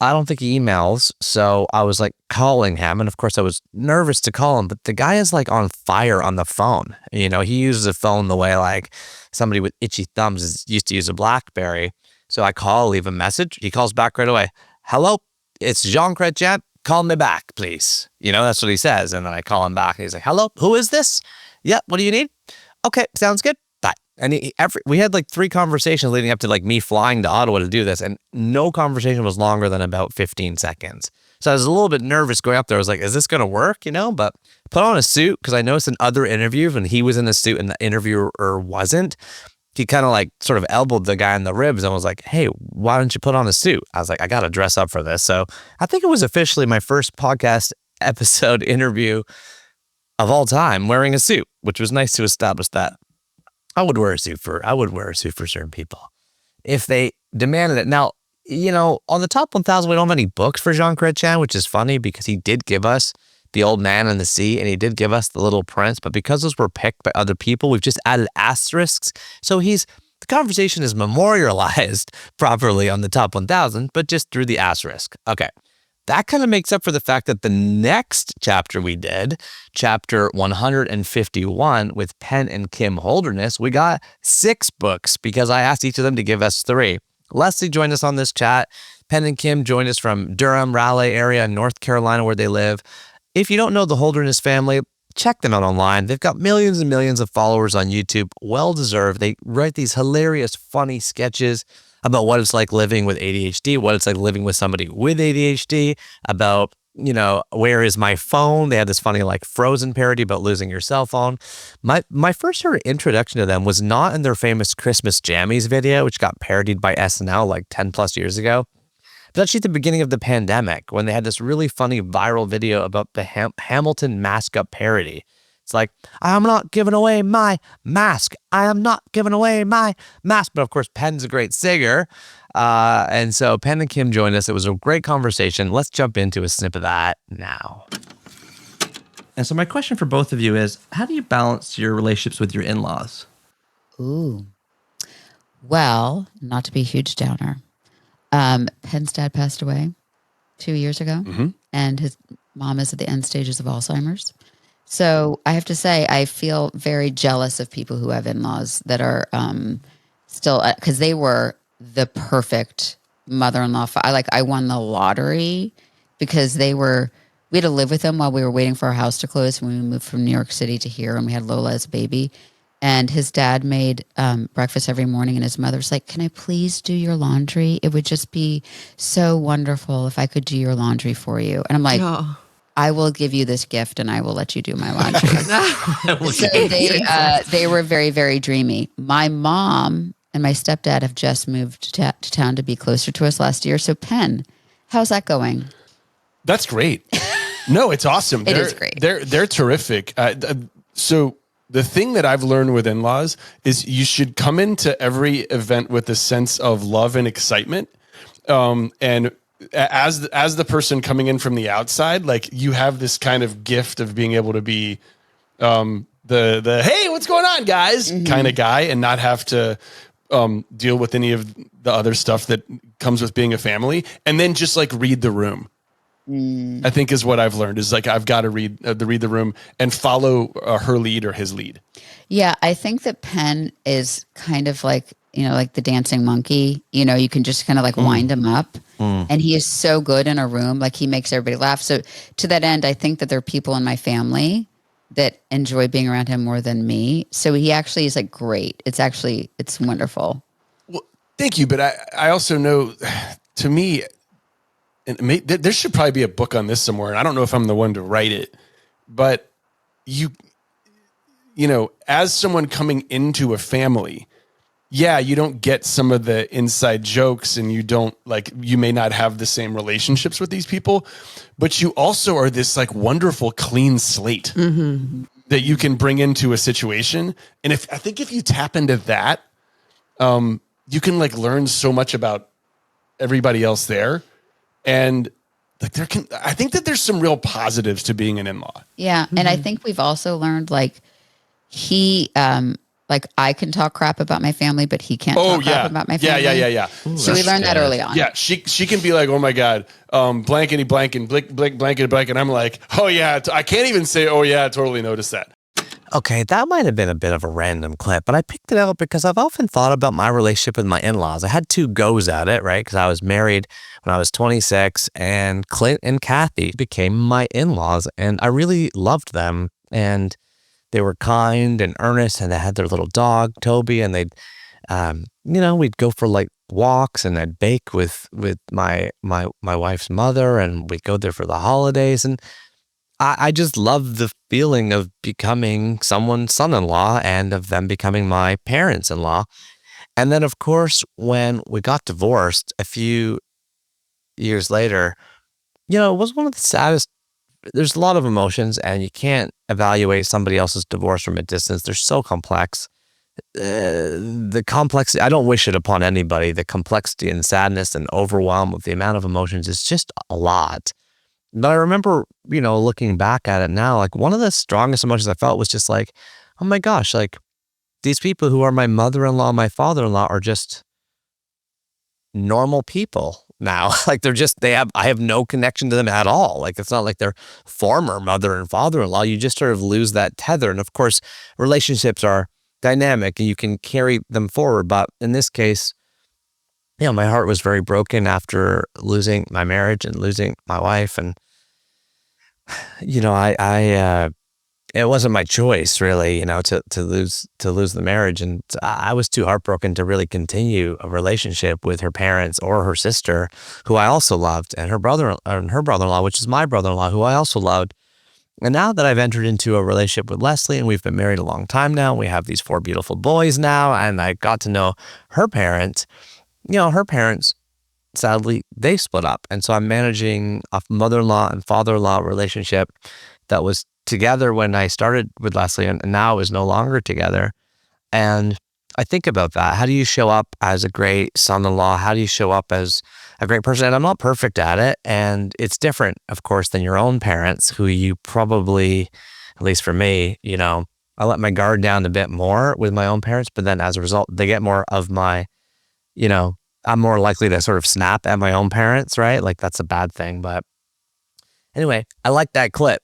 Speaker 3: I don't think he emails, so I was like calling him, and of course I was nervous to call him, but the guy is like on fire on the phone. He uses a phone the way like somebody with itchy thumbs used to use a BlackBerry. So I call, leave a message. He calls back right away. Hello, it's Jean Chrétien. Call me back, please. That's what he says. And then I call him back and he's like, hello, who is this? Yeah, what do you need? Okay, sounds good. Bye. And we had like 3 conversations leading up to like me flying to Ottawa to do this, and no conversation was longer than about 15 seconds. So I was a little bit nervous going up there. I was like, is this going to work? But put on a suit, because I noticed in other interviews when he was in a suit and the interviewer wasn't, he kind of like sort of elbowed the guy in the ribs and was like, hey, why don't you put on a suit? I was like, I got to dress up for this. So I think it was officially my first podcast episode interview of all time wearing a suit, which was nice to establish that. I would wear a suit for certain people. If they demanded it. Now, on the top 1,000, we don't have any books for Jean Chrétien, which is funny because he did give us The Old Man and the Sea, and he did give us The Little Prince, but because those were picked by other people, we've just added asterisks. So the conversation is memorialized properly on the top 1,000, but just through the asterisk. Okay. That kind of makes up for the fact that the next chapter we did, chapter 151 with Penn and Kim Holderness, we got 6 books because I asked each of them to give us 3. Leslie joined us on this chat. Penn and Kim joined us from Durham, Raleigh area, North Carolina, where they live. If you don't know the Holderness family, check them out online. They've got millions and millions of followers on YouTube. Well deserved. They write these hilarious, funny sketches about what it's like living with ADHD, what it's like living with somebody with ADHD, about, where is my phone? They had this funny Frozen parody about losing your cell phone. My first sort of introduction to them was not in their famous Christmas Jammies video, which got parodied by SNL 10 plus years ago. But actually at the beginning of the pandemic, when they had this really funny viral video about the Hamilton mask up parody. It's like, I'm not giving away my mask. I am not giving away my mask. But of course, Penn's a great singer. And so Penn and Kim joined us. It was a great conversation. Let's jump into a snip of that now.
Speaker 6: And so my question for both of you is, how do you balance your relationships with your in-laws?
Speaker 13: Ooh. Well, not to be a huge downer. Penn's dad passed away 2 years ago, and his mom is at the end stages of Alzheimer's. So I have to say, I feel very jealous of people who have in-laws that are still, because they were the perfect mother-in-law. I won the lottery because we had to live with them while we were waiting for our house to close when we moved from New York City to here, and we had Lola as a baby. And his dad made breakfast every morning, and his mother was like, can I please do your laundry? It would just be so wonderful if I could do your laundry for you. And I'm like, I will give you this gift and I will let you do my laundry. So they were very, very dreamy. My mom and my stepdad have just moved to town to be closer to us last year. So Penn, how's that going?
Speaker 14: That's great. No, it's awesome.
Speaker 13: It is great.
Speaker 14: They're terrific. So the thing that I've learned with in-laws is you should come into every event with a sense of love and excitement. And as the person coming in from the outside, you have this kind of gift of being able to be the hey, what's going on, guys, kind of guy, and not have to deal with any of the other stuff that comes with being a family, and then just read the room. I think is what I've learned is I've got to read the room and follow her lead or his lead.
Speaker 13: Yeah, I think that Penn is kind of like the dancing monkey. You can just kind of wind him up. And he is so good in a room. He makes everybody laugh. So to that end, I think that there are people in my family that enjoy being around him more than me. So he actually is great. It's wonderful.
Speaker 14: Well, thank you. But I also know, to me, and there should probably be a book on this somewhere. And I don't know if I'm the one to write it, but you as someone coming into a family, you don't get some of the inside jokes, and you may not have the same relationships with these people, but you also are this wonderful clean slate that you can bring into a situation. And I think if you tap into that, you can learn so much about everybody else there. And I think that there's some real positives to being an in-law.
Speaker 13: Yeah. And I think we've also learned he, I can talk crap about my family, but he can't talk crap about my family.
Speaker 14: Yeah.
Speaker 13: Ooh, so we learned that early on.
Speaker 14: Yeah, she can be like, oh my God, blankety blank and blankety blank. And I'm like, oh yeah, I can't even say, oh yeah, I totally noticed that.
Speaker 3: Okay, that might have been a bit of a random clip, but I picked it out because I've often thought about my relationship with my in-laws. I had 2 goes at it, right? Because I was married when I was 26, and Clint and Kathy became my in-laws, and I really loved them. And they were kind and earnest, and they had their little dog, Toby, and they'd, we'd go for walks, and I'd bake with my wife's mother, and we'd go there for the holidays. And I just love the feeling of becoming someone's son-in-law and of them becoming my parents-in-law. And then, of course, when we got divorced a few years later, it was one of the saddest. There's a lot of emotions, and you can't evaluate somebody else's divorce from a distance. They're so complex. the complexity, I don't wish it upon anybody. The complexity and sadness and overwhelm of the amount of emotions is just a lot. But I remember, looking back at it now, like one of the strongest emotions I felt was just like, oh my gosh, like these people who are my mother-in-law, my father-in-law are just normal people now. Like I have no connection to them at all. Like it's not like they're former mother and father-in-law. You just sort of lose that tether. And of course, relationships are dynamic and you can carry them forward. But in this case, my heart was very broken after losing my marriage and losing my wife. And, it wasn't my choice really, to lose the marriage. And I was too heartbroken to really continue a relationship with her parents or her sister, who I also loved, and her brother-in-law, which is my brother-in-law, who I also loved. And now that I've entered into a relationship with Leslie and we've been married a long time now, we have these 4 beautiful boys now, and I got to know her parents. Her parents, sadly, they split up. And so I'm managing a mother-in-law and father-in-law relationship that was together when I started with Leslie and now is no longer together. And I think about that. How do you show up as a great son-in-law? How do you show up as a great person? And I'm not perfect at it. And it's different, of course, than your own parents, who you probably, at least for me, I let my guard down a bit more with my own parents, but then as a result, they get more of my, I'm more likely to sort of snap at my own parents, right? Like that's a bad thing. But anyway, I like that clip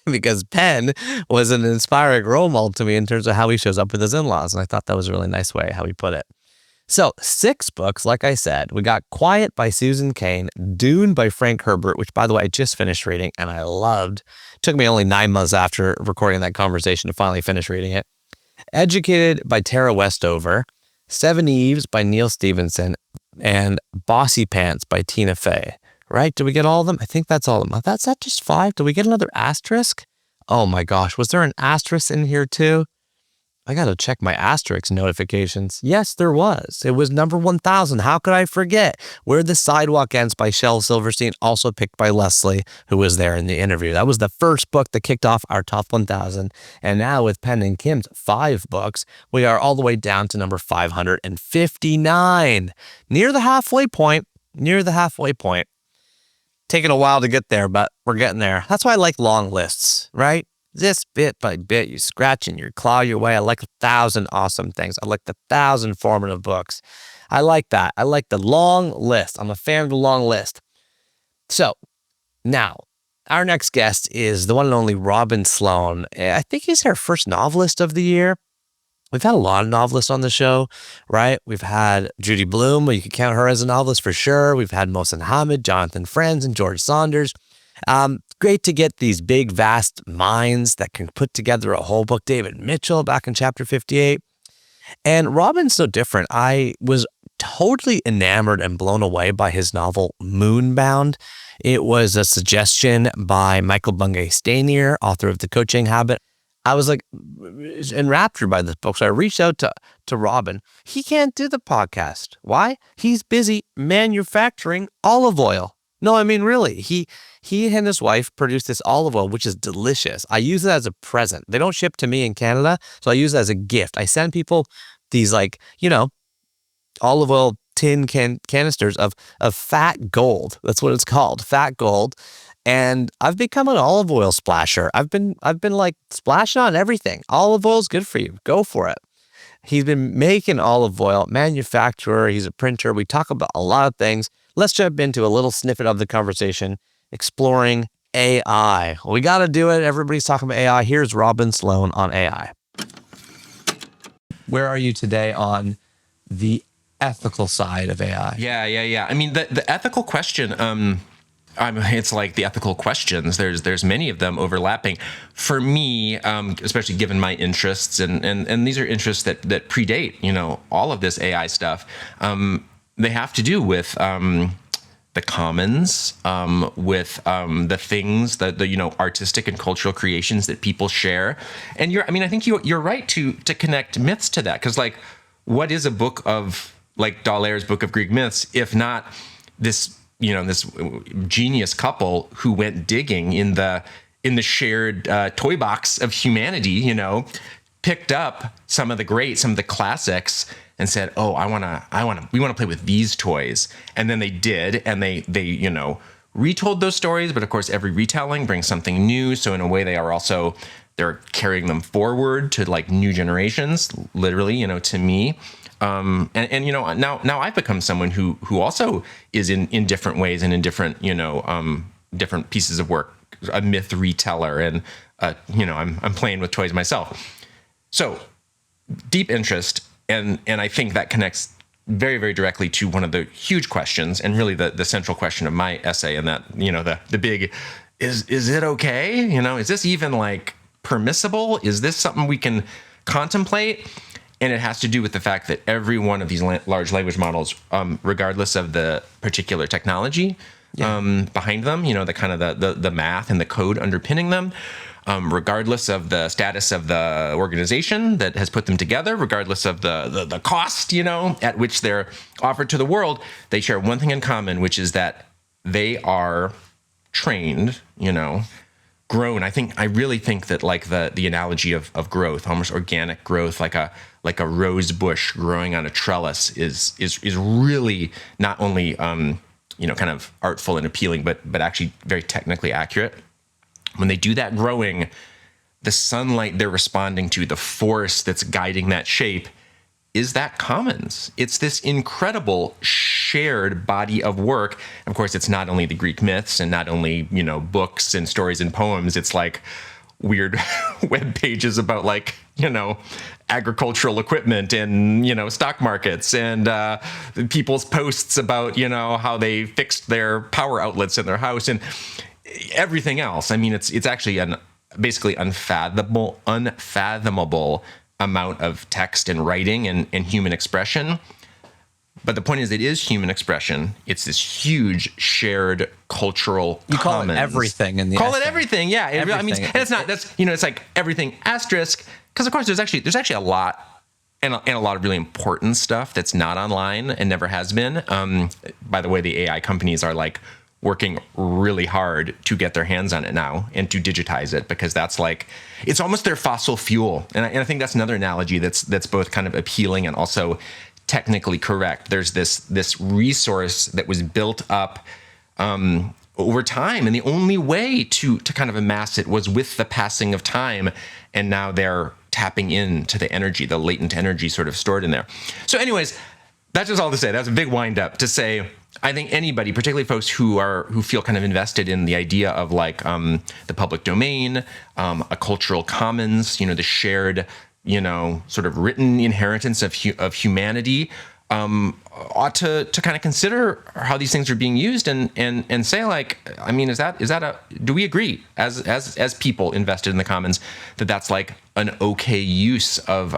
Speaker 3: because Penn was an inspiring role model to me in terms of how he shows up with his in-laws. And I thought that was a really nice way how he put it. So 6 books, like I said, we got Quiet by Susan Cain, Dune by Frank Herbert, which by the way, I just finished reading and I loved. It took me only 9 months after recording that conversation to finally finish reading it. Educated by Tara Westover, 7 Eves by Neil Stevenson, and Bossy Pants by Tina Fey. Right? Do we get all of them? I think that's all of them. That's that just 5. Do we get another asterisk? Oh my gosh. Was there an asterisk in here too? I got to check my asterisk notifications. Yes, there was. It was number 1000. How could I forget? Where the Sidewalk Ends by Shel Silverstein, also picked by Leslie, who was there in the interview. That was the first book that kicked off our top 1000. And now with Penn and Kim's 5 books, we are all the way down to number 559. Near the halfway point. Taking a while to get there, but we're getting there. That's why I like long lists, right? Just bit by bit, you scratch and you claw your way. I like 1,000 awesome things. I like the 1,000 formative books. I like that. I like the long list. I'm a fan of the long list. So now, our next guest is the one and only Robin Sloan. I think he's our first novelist of the year. We've had a lot of novelists on the show, right? We've had Judy Blume. You can count her as a novelist for sure. We've had Mohsen Hamid, Jonathan Friends, and George Saunders. Great to get these big, vast minds that can put together a whole book. David Mitchell back in chapter 58. And Robin's no different. I was totally enamored and blown away by his novel Moonbound. It was a suggestion by Michael Bungay Stanier, author of The Coaching Habit. I was like enraptured by this book. So I reached out to Robin. He can't do the podcast. Why? He's busy manufacturing olive oil. No, I mean, really, he and his wife produced this olive oil, which is delicious. I use it as a present. They don't ship to me in Canada, so I use it as a gift. I send people these olive oil tin canisters of fat gold. That's what it's called, fat gold. And I've become an olive oil splasher. I've been like splashing on everything. Olive oil's good for you. Go for it. He's been making olive oil, manufacturer. He's a printer. We talk about a lot of things. Let's jump into a little snippet of the conversation, exploring AI. Well, we got to do it. Everybody's talking about AI. Here's Robin Sloan on AI. Where are you today on the ethical side of AI?
Speaker 15: Yeah. I mean, the ethical question, it's like the ethical questions. There's many of them overlapping. For me, especially given my interests, and these are interests that predate, all of this AI stuff. They have to do with the commons, with the things that the artistic and cultural creations that people share. And I think you're right to connect myths to that, because like, what is a book of like D'Aulaire's Book of Greek Myths if not this this genius couple who went digging in the shared toy box of humanity, picked up some of the classics and said, "Oh, we want to play with these toys." And then they did, and they retold those stories. But of course, every retelling brings something new. So in a way, they're carrying them forward to like new generations, literally, to me. Now I've become someone who also is in different ways and in different, different pieces of work, a myth reteller, and I'm playing with toys myself. So deep interest, and I think that connects very, very directly to one of the huge questions, and really the central question of my essay, and that, the big, is it okay? Is this even like permissible? Is this something we can contemplate? And it has to do with the fact that every one of these large language models, regardless of the particular technology behind them, the kind of the math and the code underpinning them, regardless of the status of the organization that has put them together, regardless of the cost, at which they're offered to the world, they share one thing in common, which is that they are trained, grown. I really think that like the analogy of growth, almost organic growth, like a rose bush growing on a trellis is really not only kind of artful and appealing, but actually very technically accurate. When they do that growing, the sunlight they're responding to, the force that's guiding that shape, is that commons. It's this incredible shared body of work. Of course, it's not only the Greek myths and not only, books and stories and poems. It's like weird web pages about like, agricultural equipment and, stock markets, and people's posts about, how they fixed their power outlets in their house and everything else. I mean, it's actually basically unfathomable amount of text and writing and human expression. But the point is, it is human expression. It's this huge shared cultural
Speaker 3: You call
Speaker 15: commons.
Speaker 3: it everything in the
Speaker 15: Call it
Speaker 3: essay.
Speaker 15: everything, yeah. I mean, and it's not. That's it's like everything asterisk, because of course there's actually a lot and a lot of really important stuff that's not online and never has been. By the way, the AI companies are like working really hard to get their hands on it now and to digitize it, because that's like, it's almost their fossil fuel. And I think that's another analogy that's both kind of appealing and also technically correct. There's this resource that was built up over time, and the only way to kind of amass it was with the passing of time, and now they're tapping into the energy, the latent energy sort of stored in there. So anyways, that's just all to say. That's a big wind up to say, I think anybody, particularly folks who feel kind of invested in the idea of like the public domain, a cultural commons, the shared, sort of written inheritance of humanity, ought to kind of consider how these things are being used and say like, I mean, do we agree as people invested in the commons that that's like an okay use of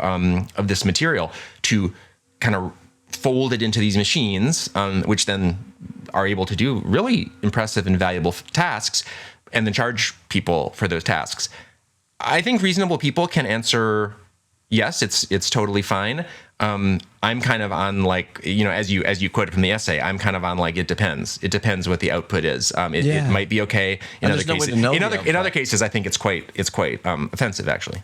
Speaker 15: this material to kind of fold it into these machines, which then are able to do really impressive and valuable tasks, and then charge people for those tasks. I think reasonable people can answer yes, it's totally fine. I'm kind of on like, as you quoted from the essay, I'm kind of on like, it depends. It depends what the output is. It might be okay in other cases. In other cases, I think it's quite offensive, actually.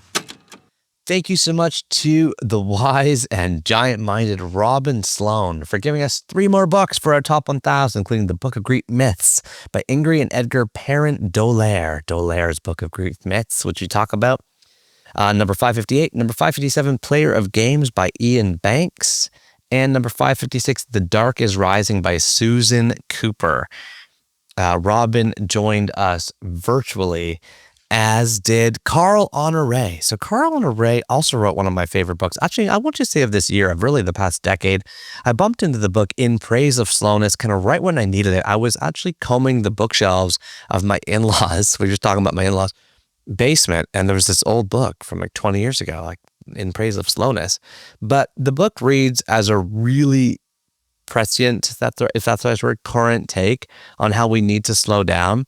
Speaker 3: Thank you so much to the wise and giant-minded Robin Sloan for giving us 3 more books for our top 1,000, including the Book of Greek Myths by Ingrid and Edgar Parent-Dollaire. Dollaire's Book of Greek Myths, which we talk about. Number 558, number 557, Player of Games by Ian Banks, and number 556, The Dark is Rising by Susan Cooper. Robin joined us virtually, as did Carl Honoré. So Carl Honoré also wrote one of my favorite books. Actually, I want to say of this year, of really the past decade. I bumped into the book In Praise of Slowness kind of right when I needed it. I was actually combing the bookshelves of my in-laws. We were just talking about my in-laws' basement, and there was this old book from like 20 years ago, like In Praise of Slowness. But the book reads as a really prescient, if that's the right word, current take on how we need to slow down.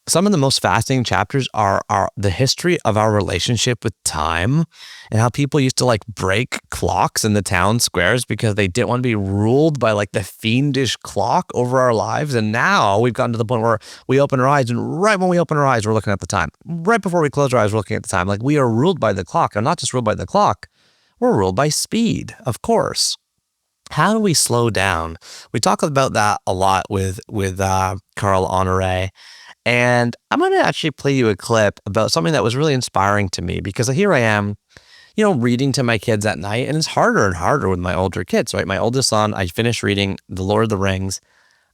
Speaker 3: some of the most fascinating chapters are the history of our relationship with time and how people used to like break clocks in the town squares because they didn't want to be ruled by like the fiendish clock over our lives. And now we've gotten to the point where we open our eyes, and right when we open our eyes, we're looking at the time. Right before we close our eyes, we're looking at the time. Like, we are ruled by the clock. And not just ruled by the clock, we're ruled by speed, of course. How do we slow down? We talk about that a lot with Carl Honoré. And I'm going to actually play you a clip about something that was really inspiring to me, because here I am, reading to my kids at night, and it's harder and harder with my older kids, right? My oldest son, I finished reading The Lord of the Rings.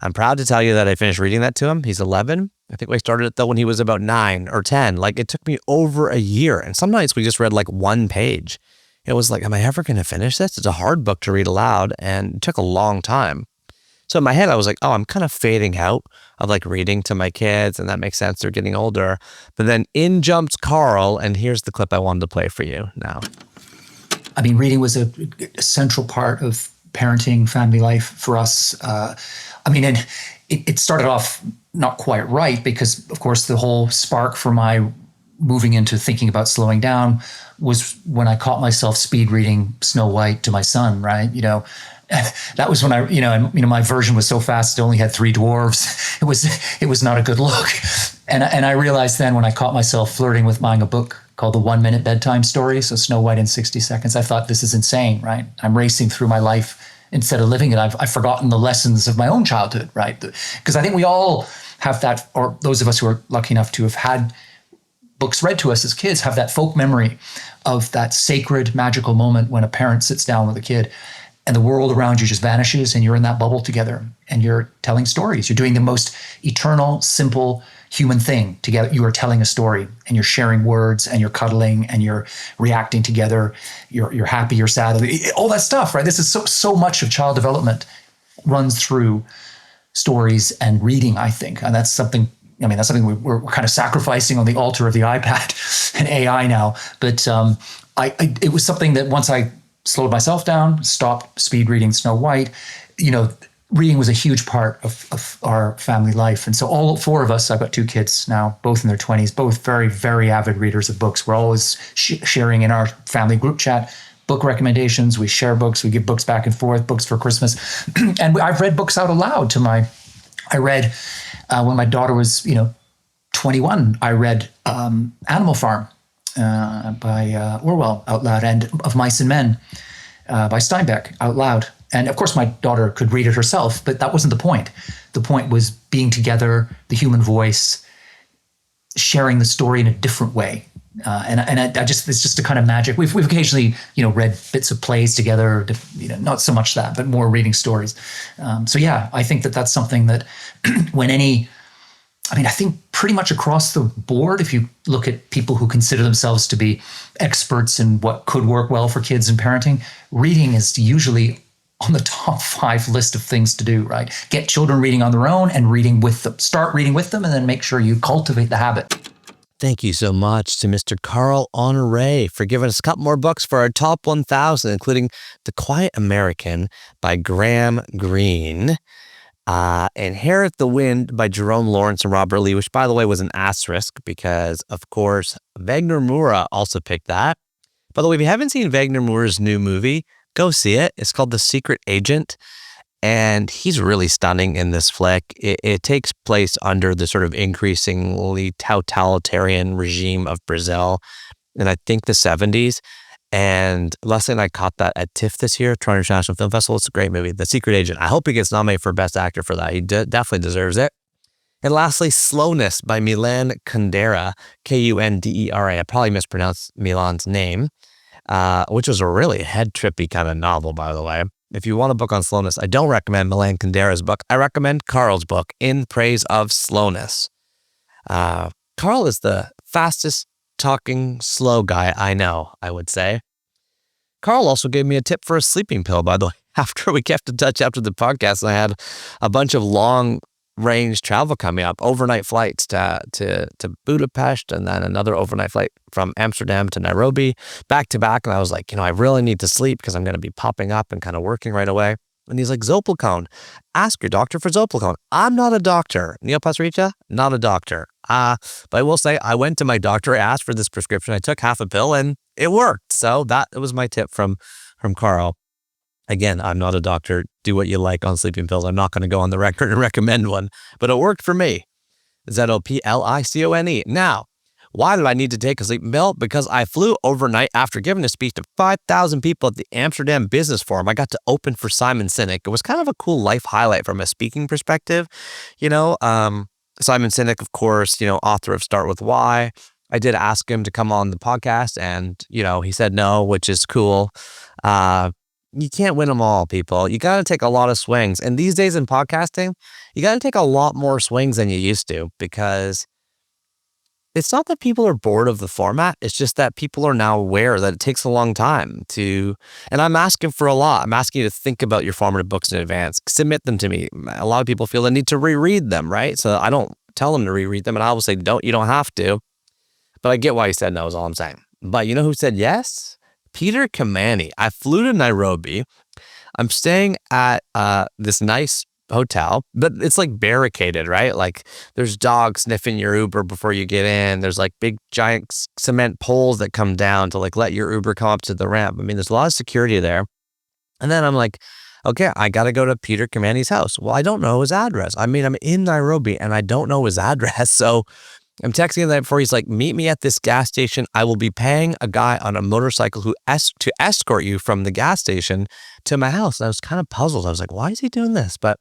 Speaker 3: I'm proud to tell you that I finished reading that to him. He's 11. I think I started it though when he was about 9 or 10. Like, it took me over a year. And some nights we just read like one page. It was like, am I ever going to finish this? It's a hard book to read aloud, and it took a long time. So in my head, I was like, oh, I'm kind of fading out of like reading to my kids, and that makes sense. They're getting older. But then in jumps Carl, and here's the clip I wanted to play for you now.
Speaker 16: I mean, reading was a central part of parenting, family life for us. And it started off not quite right, because, of course, the whole spark for my moving into thinking about slowing down was when I caught myself speed reading Snow White to my son, right? That was when my version was so fast, it only had 3 dwarves. It was not a good look. And I realized then, when I caught myself flirting with buying a book called The 1 Minute Bedtime Story, so Snow White in 60 Seconds, I thought, this is insane, right? I'm racing through my life instead of living it. I've forgotten the lessons of my own childhood, right? Because I think we all have that, or those of us who are lucky enough to have had books read to us as kids, have that folk memory of that sacred, magical moment when a parent sits down with a kid and the world around you just vanishes, and you're in that bubble together, and you're telling stories. You're doing the most eternal, simple human thing together. You are telling a story, and you're sharing words, and you're cuddling, and you're reacting together. You're happy, you're sad, all that stuff, right? This is so much of child development runs through stories and reading, I think. And that's something we're kind of sacrificing on the altar of the iPad and AI now. But it was something that once I slowed myself down, stopped speed reading Snow White, reading was a huge part of our family life. And so all 4 of us, I've got 2 kids now, both in their 20s, both very, very avid readers of books. We're always sharing in our family group chat book recommendations. We share books. We give books back and forth, books for Christmas. And I've read books out aloud I read, when my daughter was, 21, I read Animal Farm by Orwell out loud, and Of Mice and Men by Steinbeck out loud. And of course, my daughter could read it herself, but that wasn't the point. The point was being together, the human voice, sharing the story in a different way. It's just a kind of magic. We've occasionally, read bits of plays together, not so much that, but more reading stories. I think that's something that I think pretty much across the board, if you look at people who consider themselves to be experts in what could work well for kids and parenting, reading is usually on the top 5 list of things to do, right? Get children reading on their own and reading with them. Start reading with them, and then make sure you cultivate the habit.
Speaker 3: Thank you so much to Mr. Carl Honoré for giving us a couple more books for our top 1,000, including The Quiet American by Graham Greene, Inherit the Wind by Jerome Lawrence and Robert Lee, which, by the way, was an asterisk because, of course, Wagner Moura also picked that. By the way, if you haven't seen Wagner Moura's new movie, go see it. It's called The Secret Agent. And he's really stunning in this flick. It takes place under the sort of increasingly totalitarian regime of Brazil in, I think, the 70s. And Leslie and I caught that at TIFF this year, Toronto International Film Festival. It's a great movie, The Secret Agent. I hope he gets nominated for Best Actor for that. He definitely deserves it. And lastly, Slowness by Milan Kundera, Kundera. I probably mispronounced Milan's name, which was a really head-trippy kind of novel, by the way. If you want a book on slowness, I don't recommend Milan Kundera's book. I recommend Carl's book, In Praise of Slowness. Carl is the fastest talking slow guy I know, I would say. Carl also gave me a tip for a sleeping pill, by the way. After we kept in touch after the podcast, I had a bunch of long-range travel coming up, overnight flights to Budapest, and then another overnight flight from Amsterdam to Nairobi, back to back. And I was like, I really need to sleep because I'm going to be popping up and kind of working right away. And he's like, Zopiclone. Ask your doctor for Zopiclone. I'm not a doctor. Neil Pasricha, not a doctor. But I will say, I went to my doctor, I asked for this prescription. I took half a pill and it worked. So that was my tip from Carl. Again, I'm not a doctor. Do what you like on sleeping pills. I'm not going to go on the record and recommend one, but it worked for me. ZOPLICONE. Now, why did I need to take a sleeping pill? Because I flew overnight after giving a speech to 5,000 people at the Amsterdam Business Forum. I got to open for Simon Sinek. It was kind of a cool life highlight from a speaking perspective. Simon Sinek, of course, author of Start With Why. I did ask him to come on the podcast and, he said no, which is cool. You can't win them all, people. You got to take a lot of swings. And these days in podcasting, you got to take a lot more swings than you used to, because it's not that people are bored of the format. It's just that people are now aware that it takes a long time to, and I'm asking for a lot. I'm asking you to think about your formative books in advance. Submit them to me. A lot of people feel the need to reread them, right? So I don't tell them to reread them, and I will say, you don't have to. But I get why he said no, is all I'm saying. But you know who said yes? Peter Kimani. I flew to Nairobi. I'm staying at this nice hotel, but it's like barricaded, right? Like there's dogs sniffing your Uber before you get in. There's like big giant cement poles that come down to like let your Uber come up to the ramp. I mean, there's a lot of security there. And then I'm like, okay, I got to go to Peter Kimani's house. Well, I don't know his address. I mean, I'm in Nairobi and I don't know his address. So I'm texting him that before. He's like, meet me at this gas station. I will be paying a guy on a motorcycle to escort you from the gas station to my house. And I was kind of puzzled. I was like, why is he doing this? But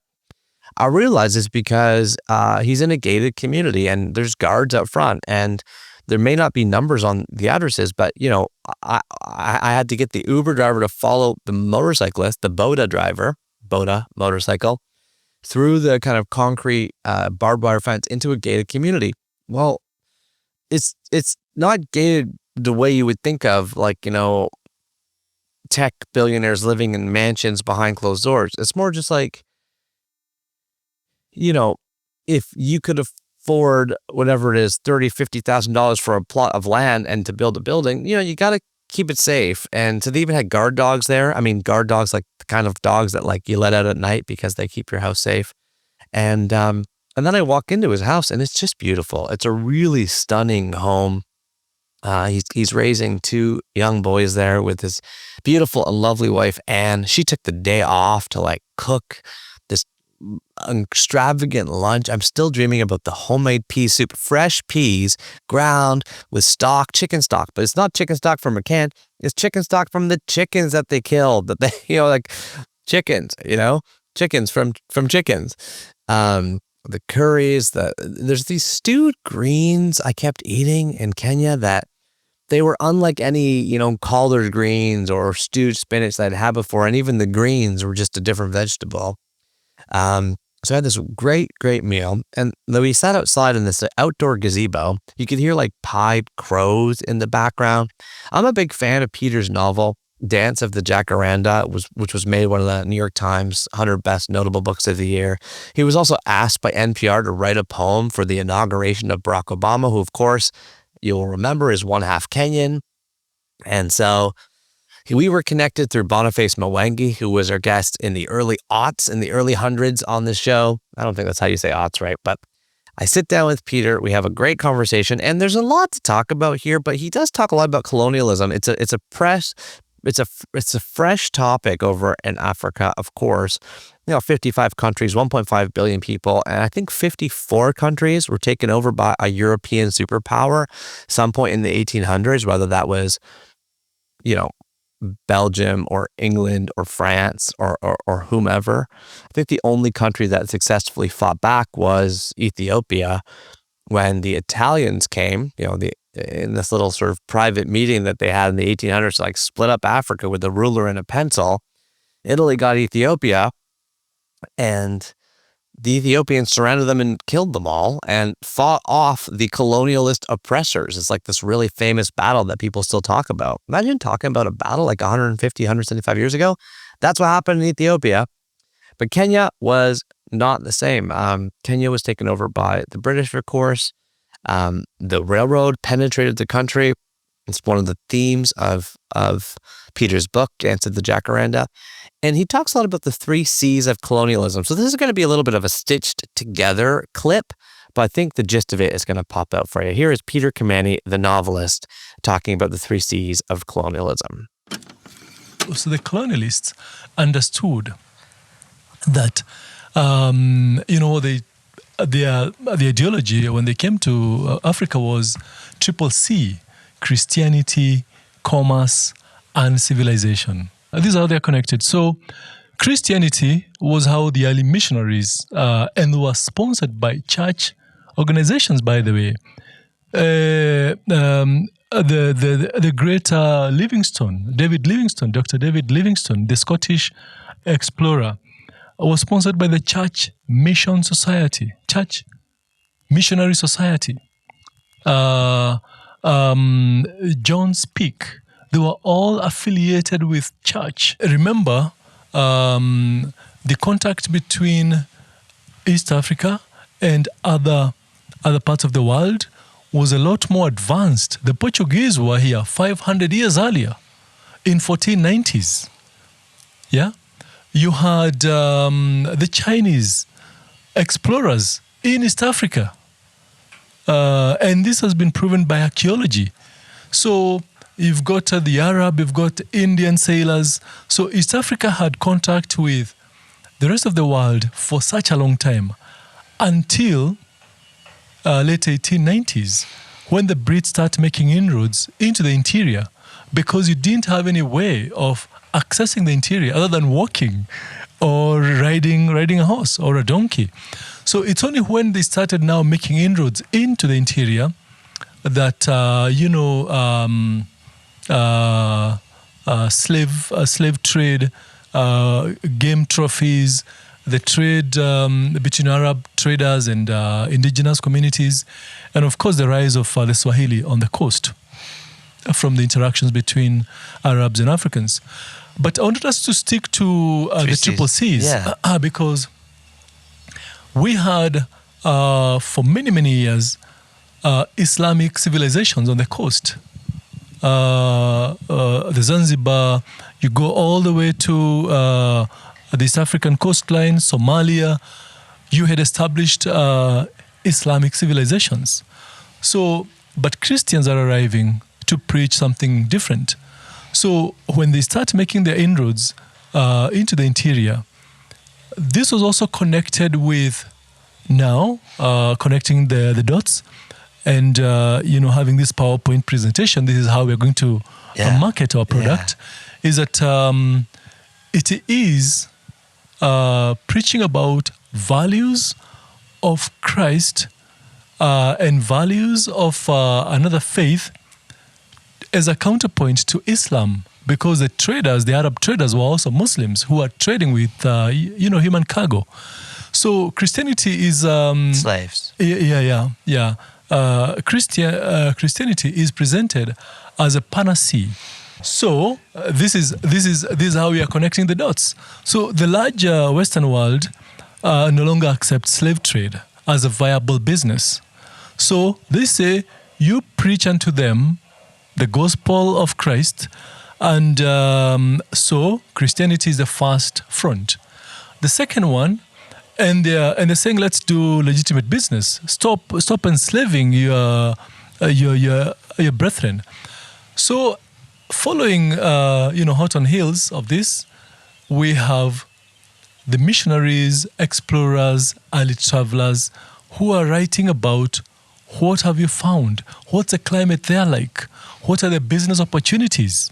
Speaker 3: I realized it's because he's in a gated community and there's guards out front, and there may not be numbers on the addresses, but I had to get the Uber driver to follow the motorcyclist, the Boda motorcycle, through the kind of concrete barbed wire fence into a gated community. Well, it's not gated the way you would think of, like, tech billionaires living in mansions behind closed doors. It's more just like, if you could afford whatever it is, $30,000, $50,000 for a plot of land and to build a building, you got to keep it safe. And so they even had guard dogs there. I mean, guard dogs, like the kind of dogs that like you let out at night because they keep your house safe. And then I walk into his house and it's just beautiful. It's a really stunning home. He's raising two young boys there with his beautiful and lovely wife, Anne. She took the day off to like cook this extravagant lunch. I'm still dreaming about the homemade pea soup, fresh peas ground with stock, chicken stock, but it's not chicken stock from a can. It's chicken stock from the chickens that they killed, that they, like chickens, chickens from chickens. The curries, there's these stewed greens I kept eating in Kenya that they were unlike any, collard greens or stewed spinach that I'd had before. And even the greens were just a different vegetable. So I had this great meal. And then we sat outside in this outdoor gazebo. You could hear like pied crows in the background. I'm a big fan of Peter's novel, Dance of the Jacaranda, which was made one of the New York Times 100 best notable books of the year. He was also asked by NPR to write a poem for the inauguration of Barack Obama, who, of course, you'll remember is one half Kenyan. And so we were connected through Boniface Mwangi, who was our guest in the early aughts, in the early hundreds on this show. I don't think that's how you say aughts, right? But I sit down with Peter. We have a great conversation, and there's a lot to talk about here. But he does talk a lot about colonialism. It's a fresh topic over in Africa, of course. 55 countries, 1.5 billion people, and I think 54 countries were taken over by a European superpower some point in the 1800s, whether that was, Belgium or England or France or whomever. I think the only country that successfully fought back was Ethiopia when the Italians came, in this little sort of private meeting that they had in the 1800s, like split up Africa with a ruler and a pencil. Italy got Ethiopia, and the Ethiopians surrounded them and killed them all and fought off the colonialist oppressors. It's like this really famous battle that people still talk about. Imagine talking about a battle like 150, 175 years ago. That's what happened in Ethiopia. But Kenya was not the same. Kenya was taken over by the British, of course. The railroad penetrated the country. It's one of the themes of Peter's book, Dance of the Jacaranda. And he talks a lot about the 3 C's of colonialism. So this is going to be a little bit of a stitched together clip, but I think the gist of it is going to pop out for you. Here is Peter Kimani, the novelist, talking about the 3 C's of colonialism.
Speaker 17: So the colonialists understood that, the ideology when they came to Africa was triple C: Christianity, commerce, and civilization. These are how they're connected. So Christianity was how the early missionaries, and were sponsored by church organizations, by the way. The great Dr. David Livingstone, the Scottish explorer, was sponsored by the Church Mission Society, Church Missionary Society. John's Peak, they were all affiliated with church. Remember, the contact between East Africa and other parts of the world was a lot more advanced. The Portuguese were here 500 years earlier, in 1490s. Yeah? You had the Chinese explorers in East Africa. And this has been proven by archaeology. So you've got the Arab, you've got Indian sailors. So East Africa had contact with the rest of the world for such a long time, until late 1890s, when the Brits start making inroads into the interior, because you didn't have any way of accessing the interior other than walking or riding a horse or a donkey. So it's only when they started now making inroads into the interior that slave trade, game trophies, the trade between Arab traders and indigenous communities, and of course the rise of the Swahili on the coast from the interactions between Arabs and Africans. But I wanted us to stick to the triple C's, because we had for many years Islamic civilizations on the coast. The Zanzibar, you go all the way to the East African coastline, Somalia, you had established Islamic civilizations. So, but Christians are arriving to preach something different. So when they start making their inroads into the interior, this was also connected with connecting the dots and, having this PowerPoint presentation. This is how we're going to market our product, is that it is preaching about values of Christ and values of another faith as a counterpoint to Islam, because the Arab traders were also Muslims who are trading with, human cargo. So Christianity is
Speaker 3: slaves.
Speaker 17: Christianity is presented as a panacea. So this is how we are connecting the dots. So the larger Western world no longer accepts slave trade as a viable business. So they say, you preach unto them the gospel of Christ, and so Christianity is the first front. The second one, and they're saying, let's do legitimate business. Stop enslaving your brethren. So following hot on heels of this, we have the missionaries, explorers, early travelers who are writing about what have you found, what's the climate there like, what are the business opportunities.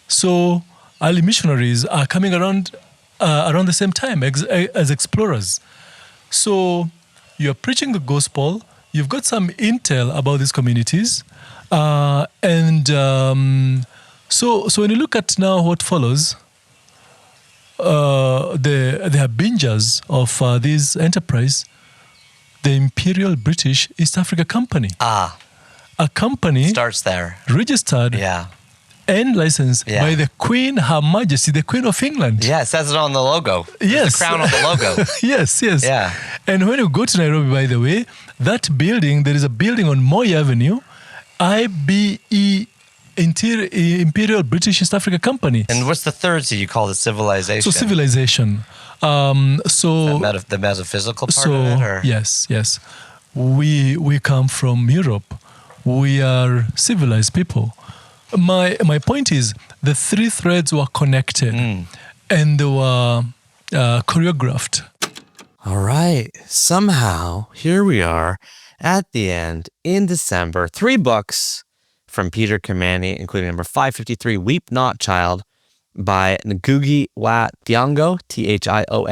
Speaker 17: So early missionaries are coming around the same time as explorers. So you're preaching the gospel, you've got some intel about these communities, so when you look at now what follows, the harbingers of this enterprise, the Imperial British East Africa Company. A company
Speaker 3: starts there,
Speaker 17: registered and licensed by the Queen, Her Majesty, the Queen of England.
Speaker 3: Yeah, it says it on the logo.
Speaker 17: Yes.
Speaker 3: The crown on the logo.
Speaker 17: Yes.
Speaker 3: Yeah.
Speaker 17: And when you go to Nairobi, by the way, that building, there is a building on Moi Avenue, IBE, Imperial British East Africa Company.
Speaker 3: And what's the third C? You call it civilization.
Speaker 17: So civilization.
Speaker 3: The metaphysical part of it? Or?
Speaker 17: Yes. we come from Europe. We are civilized people. My point is the three threads were connected and they were choreographed.
Speaker 3: All right. Somehow, here we are at the end in December. 3 books from Peter Kimani, including number 553, Weep Not Child, by Ngugi wa Thiong'o, Thiong''O.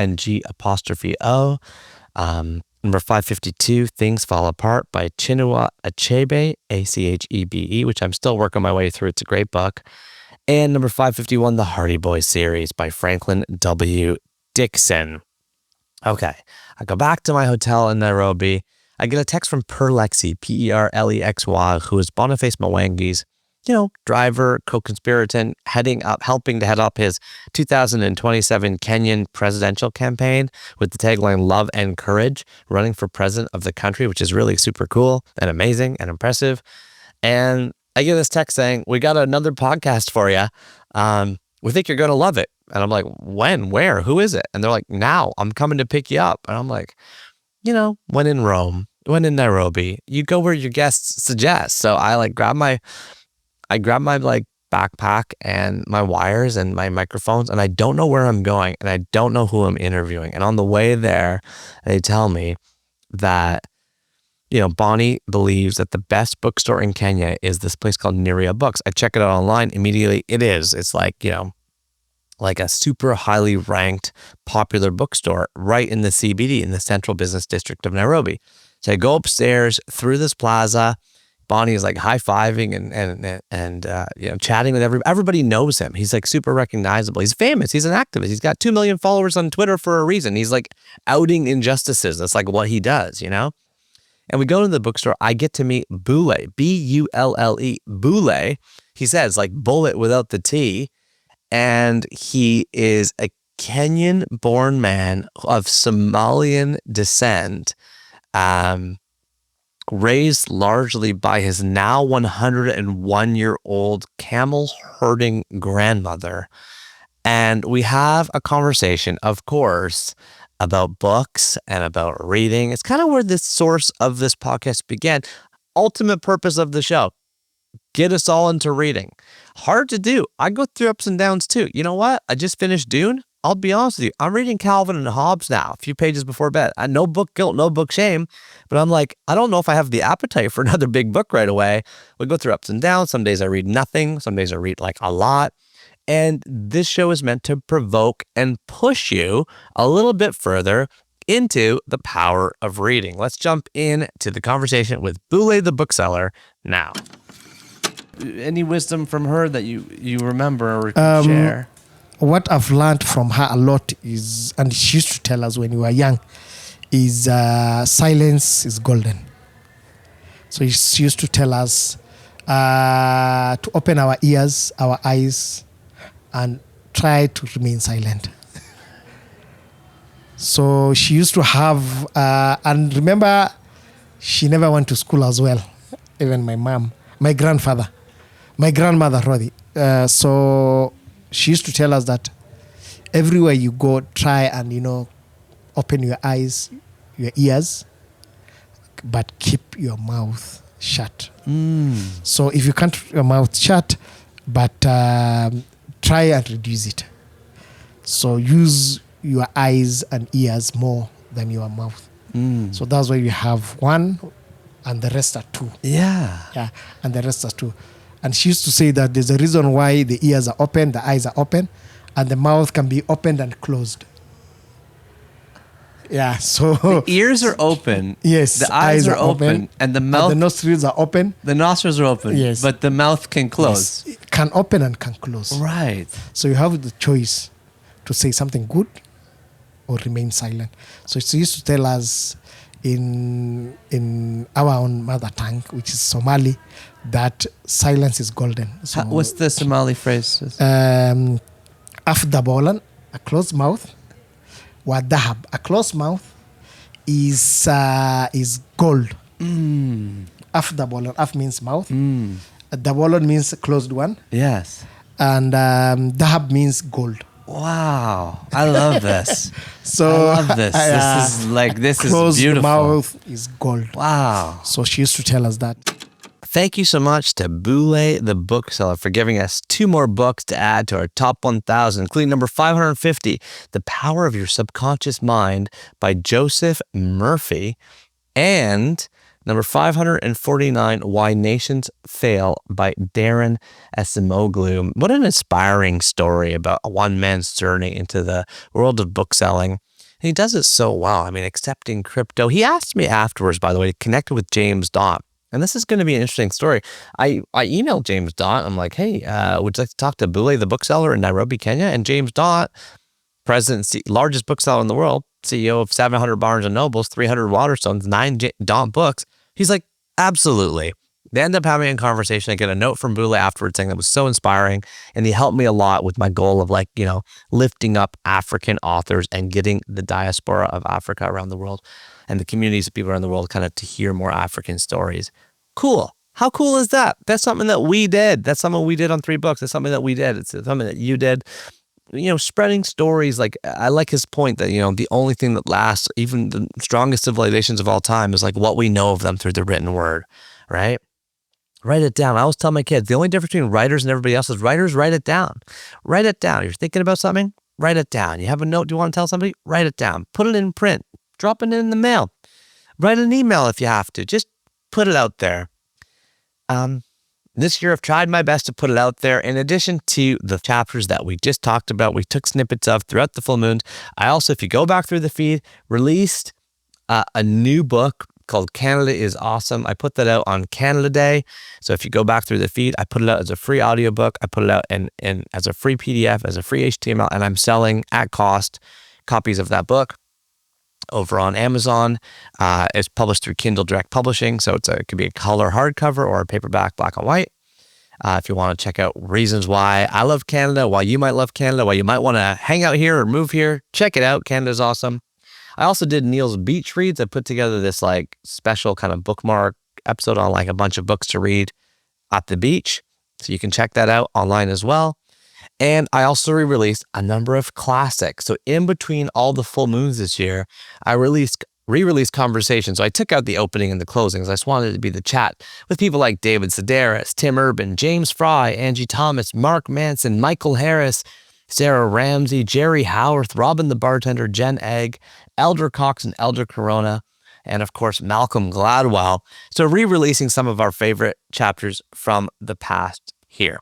Speaker 3: Number 552, Things Fall Apart, by Chinua Achebe, Achebe, which I'm still working my way through. It's a great book. And number 551, The Hardy Boys series by Franklin W. Dixon. Okay, I go back to my hotel in Nairobi. I get a text from Perlexy, Perlexy, who is Boniface Mwangi's, driver, co-conspirator, helping to head up his 2027 Kenyan presidential campaign with the tagline "Love and Courage," running for president of the country, which is really super cool and amazing and impressive. And I get this text saying, "We got another podcast for you. We think you're going to love it." And I'm like, "When? Where? Who is it?" And they're like, "Now, I'm coming to pick you up." And I'm like, when in Rome, when in Nairobi, you go where your guests suggest. So I grab my backpack and my wires and my microphones, and I don't know where I'm going and I don't know who I'm interviewing. And on the way there, they tell me that, Bonnie believes that the best bookstore in Kenya is this place called Niria Books. I check it out online immediately. It is. It's like a super highly ranked, popular bookstore right in the CBD, in the central business district of Nairobi. So I go upstairs through this plaza. Bonnie is high-fiving and chatting with everybody knows him. He's super recognizable. He's famous. He's an activist. He's got 2 million followers on Twitter for a reason. He's outing injustices. That's what he does, And we go to the bookstore. I get to meet Bulle, Bulle. Bulle, he says, bullet without the T. And he is a Kenyan-born man of Somalian descent, raised largely by his now 101-year-old camel-herding grandmother. And we have a conversation, of course, about books and about reading. It's kind of where the source of this podcast began. Ultimate purpose of the show, get us all into reading. Hard to do. I go through ups and downs too. You know what? I just finished Dune. I'll be honest with you. I'm reading Calvin and Hobbes now, a few pages before bed. No book guilt, no book shame. But I'm I don't know if I have the appetite for another big book right away. We go through ups and downs. Some days I read nothing. Some days I read a lot. And this show is meant to provoke and push you a little bit further into the power of reading. Let's jump into the conversation with Bulle the bookseller now. Any wisdom from her that you remember or can share?
Speaker 18: What I've learned from her a lot is, and she used to tell us when we were young, is silence is golden. So she used to tell us to open our ears, our eyes, and try to remain silent. So she used to have, and remember, she never went to school as well. Even my grandmother, Roddy. So she used to tell us that everywhere you go, try and, open your eyes, your ears, but keep your mouth shut. So if you can't keep your mouth shut, but try and reduce it. So use your eyes and ears more than your mouth. So that's why you have one and the rest are two. Yeah, and the rest are two. And she used to say that there's a reason why the ears are open, the eyes are open, and the mouth can be opened and closed. Yeah, so
Speaker 3: the ears are open.
Speaker 18: Yes,
Speaker 3: the eyes are open, and the mouth.
Speaker 18: And the nostrils are open.
Speaker 3: The nostrils are open.
Speaker 18: Yes,
Speaker 3: but the mouth can close.
Speaker 18: Yes, it can open and can close.
Speaker 3: Right.
Speaker 18: So you have the choice to say something good or remain silent. So she used to tell us in our own mother tongue, which is Somali, that silence is golden. So,
Speaker 3: what's the Somali phrase?
Speaker 18: Afdabolan, a closed mouth. Wadahab, a closed mouth is gold. Afdabolan, af means mouth. Dabolan means closed one.
Speaker 3: Yes.
Speaker 18: And dahab means gold.
Speaker 3: Wow, I love this.
Speaker 18: So
Speaker 3: I love this. This is
Speaker 18: closed
Speaker 3: beautiful.
Speaker 18: mouth is gold.
Speaker 3: Wow.
Speaker 18: So she used to tell us that.
Speaker 3: Thank you so much to Bulle, the bookseller, for giving us 2 more books to add to our top 1,000, including number 550, The Power of Your Subconscious Mind by Joseph Murphy, and number 549, Why Nations Fail by Darren Esimoglu. What an inspiring story about one man's journey into the world of bookselling. And he does it so well. I mean, accepting crypto. He asked me afterwards, by the way, to connect with James Dott. And this is going to be an interesting story. I emailed James Dott. I'm like, hey, would you like to talk to Bulle, the bookseller in Nairobi, Kenya? And James Dott, largest bookseller in the world, CEO of 700 Barnes and Nobles, 300 Waterstones, 9 Dott books. He's like, absolutely. They end up having a conversation. I get a note from Bulle afterwards saying that was so inspiring. And he helped me a lot with my goal of lifting up African authors and getting the diaspora of Africa around the world and the communities of people around the world kind of to hear more African stories. Cool. How cool is that? That's something that we did. That's something we did on 3 books. That's something that we did. It's something that you did. Spreading stories. Like, I like his point that, the only thing that lasts, even the strongest civilizations of all time, is like what we know of them through the written word, right? Write it down. I always tell my kids, the only difference between writers and everybody else is writers write it down. Write it down. You're thinking about something? Write it down. You have a note you want to tell somebody? Write it down. Put it in print. Drop it in the mail. Write an email if you have to. Just put it out there. This year I've tried my best to put it out there. In addition to the chapters that we just talked about, we took snippets of throughout the full moons. I also, if you go back through the feed, released a new book called Canada is Awesome. I put that out on Canada Day. So if you go back through the feed, I put it out as a free audiobook. I put it out in as a free PDF, as a free HTML, and I'm selling at cost copies of that book over on Amazon. It's published through Kindle Direct Publishing. So it could be a color hardcover or a paperback, black and white. If you want to check out reasons why I love Canada, why you might love Canada, why you might want to hang out here or move here, check it out. Canada's awesome. I also did Neil's Beach Reads. I put together this special kind of bookmark episode on a bunch of books to read at the beach. So you can check that out online as well. And I also re-released a number of classics. So in between all the full moons this year, I re-released conversations. So I took out the opening and the closings. I just wanted it to be the chat with people like David Sedaris, Tim Urban, James Fry, Angie Thomas, Mark Manson, Michael Harris, Sarah Ramsey, Jerry Howarth, Robin the Bartender, Jen Egg, Elder Cox and Elder Corona, and of course, Malcolm Gladwell. So re-releasing some of our favorite chapters from the past here.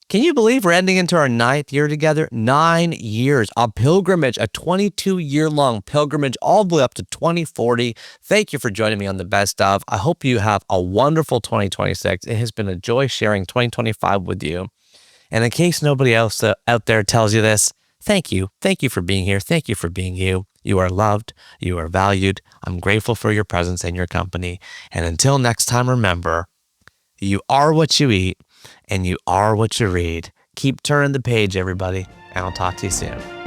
Speaker 3: Can you believe we're ending into our 9th year together? 9 years, a pilgrimage, a 22-year-long pilgrimage all the way up to 2040. Thank you for joining me on the best of. I hope you have a wonderful 2026. It has been a joy sharing 2025 with you. And in case nobody else out there tells you this, thank you. Thank you for being here. Thank you for being you. You are loved. You are valued. I'm grateful for your presence and your company. And until next time, remember, you are what you eat and you are what you read. Keep turning the page, everybody, and I'll talk to you soon.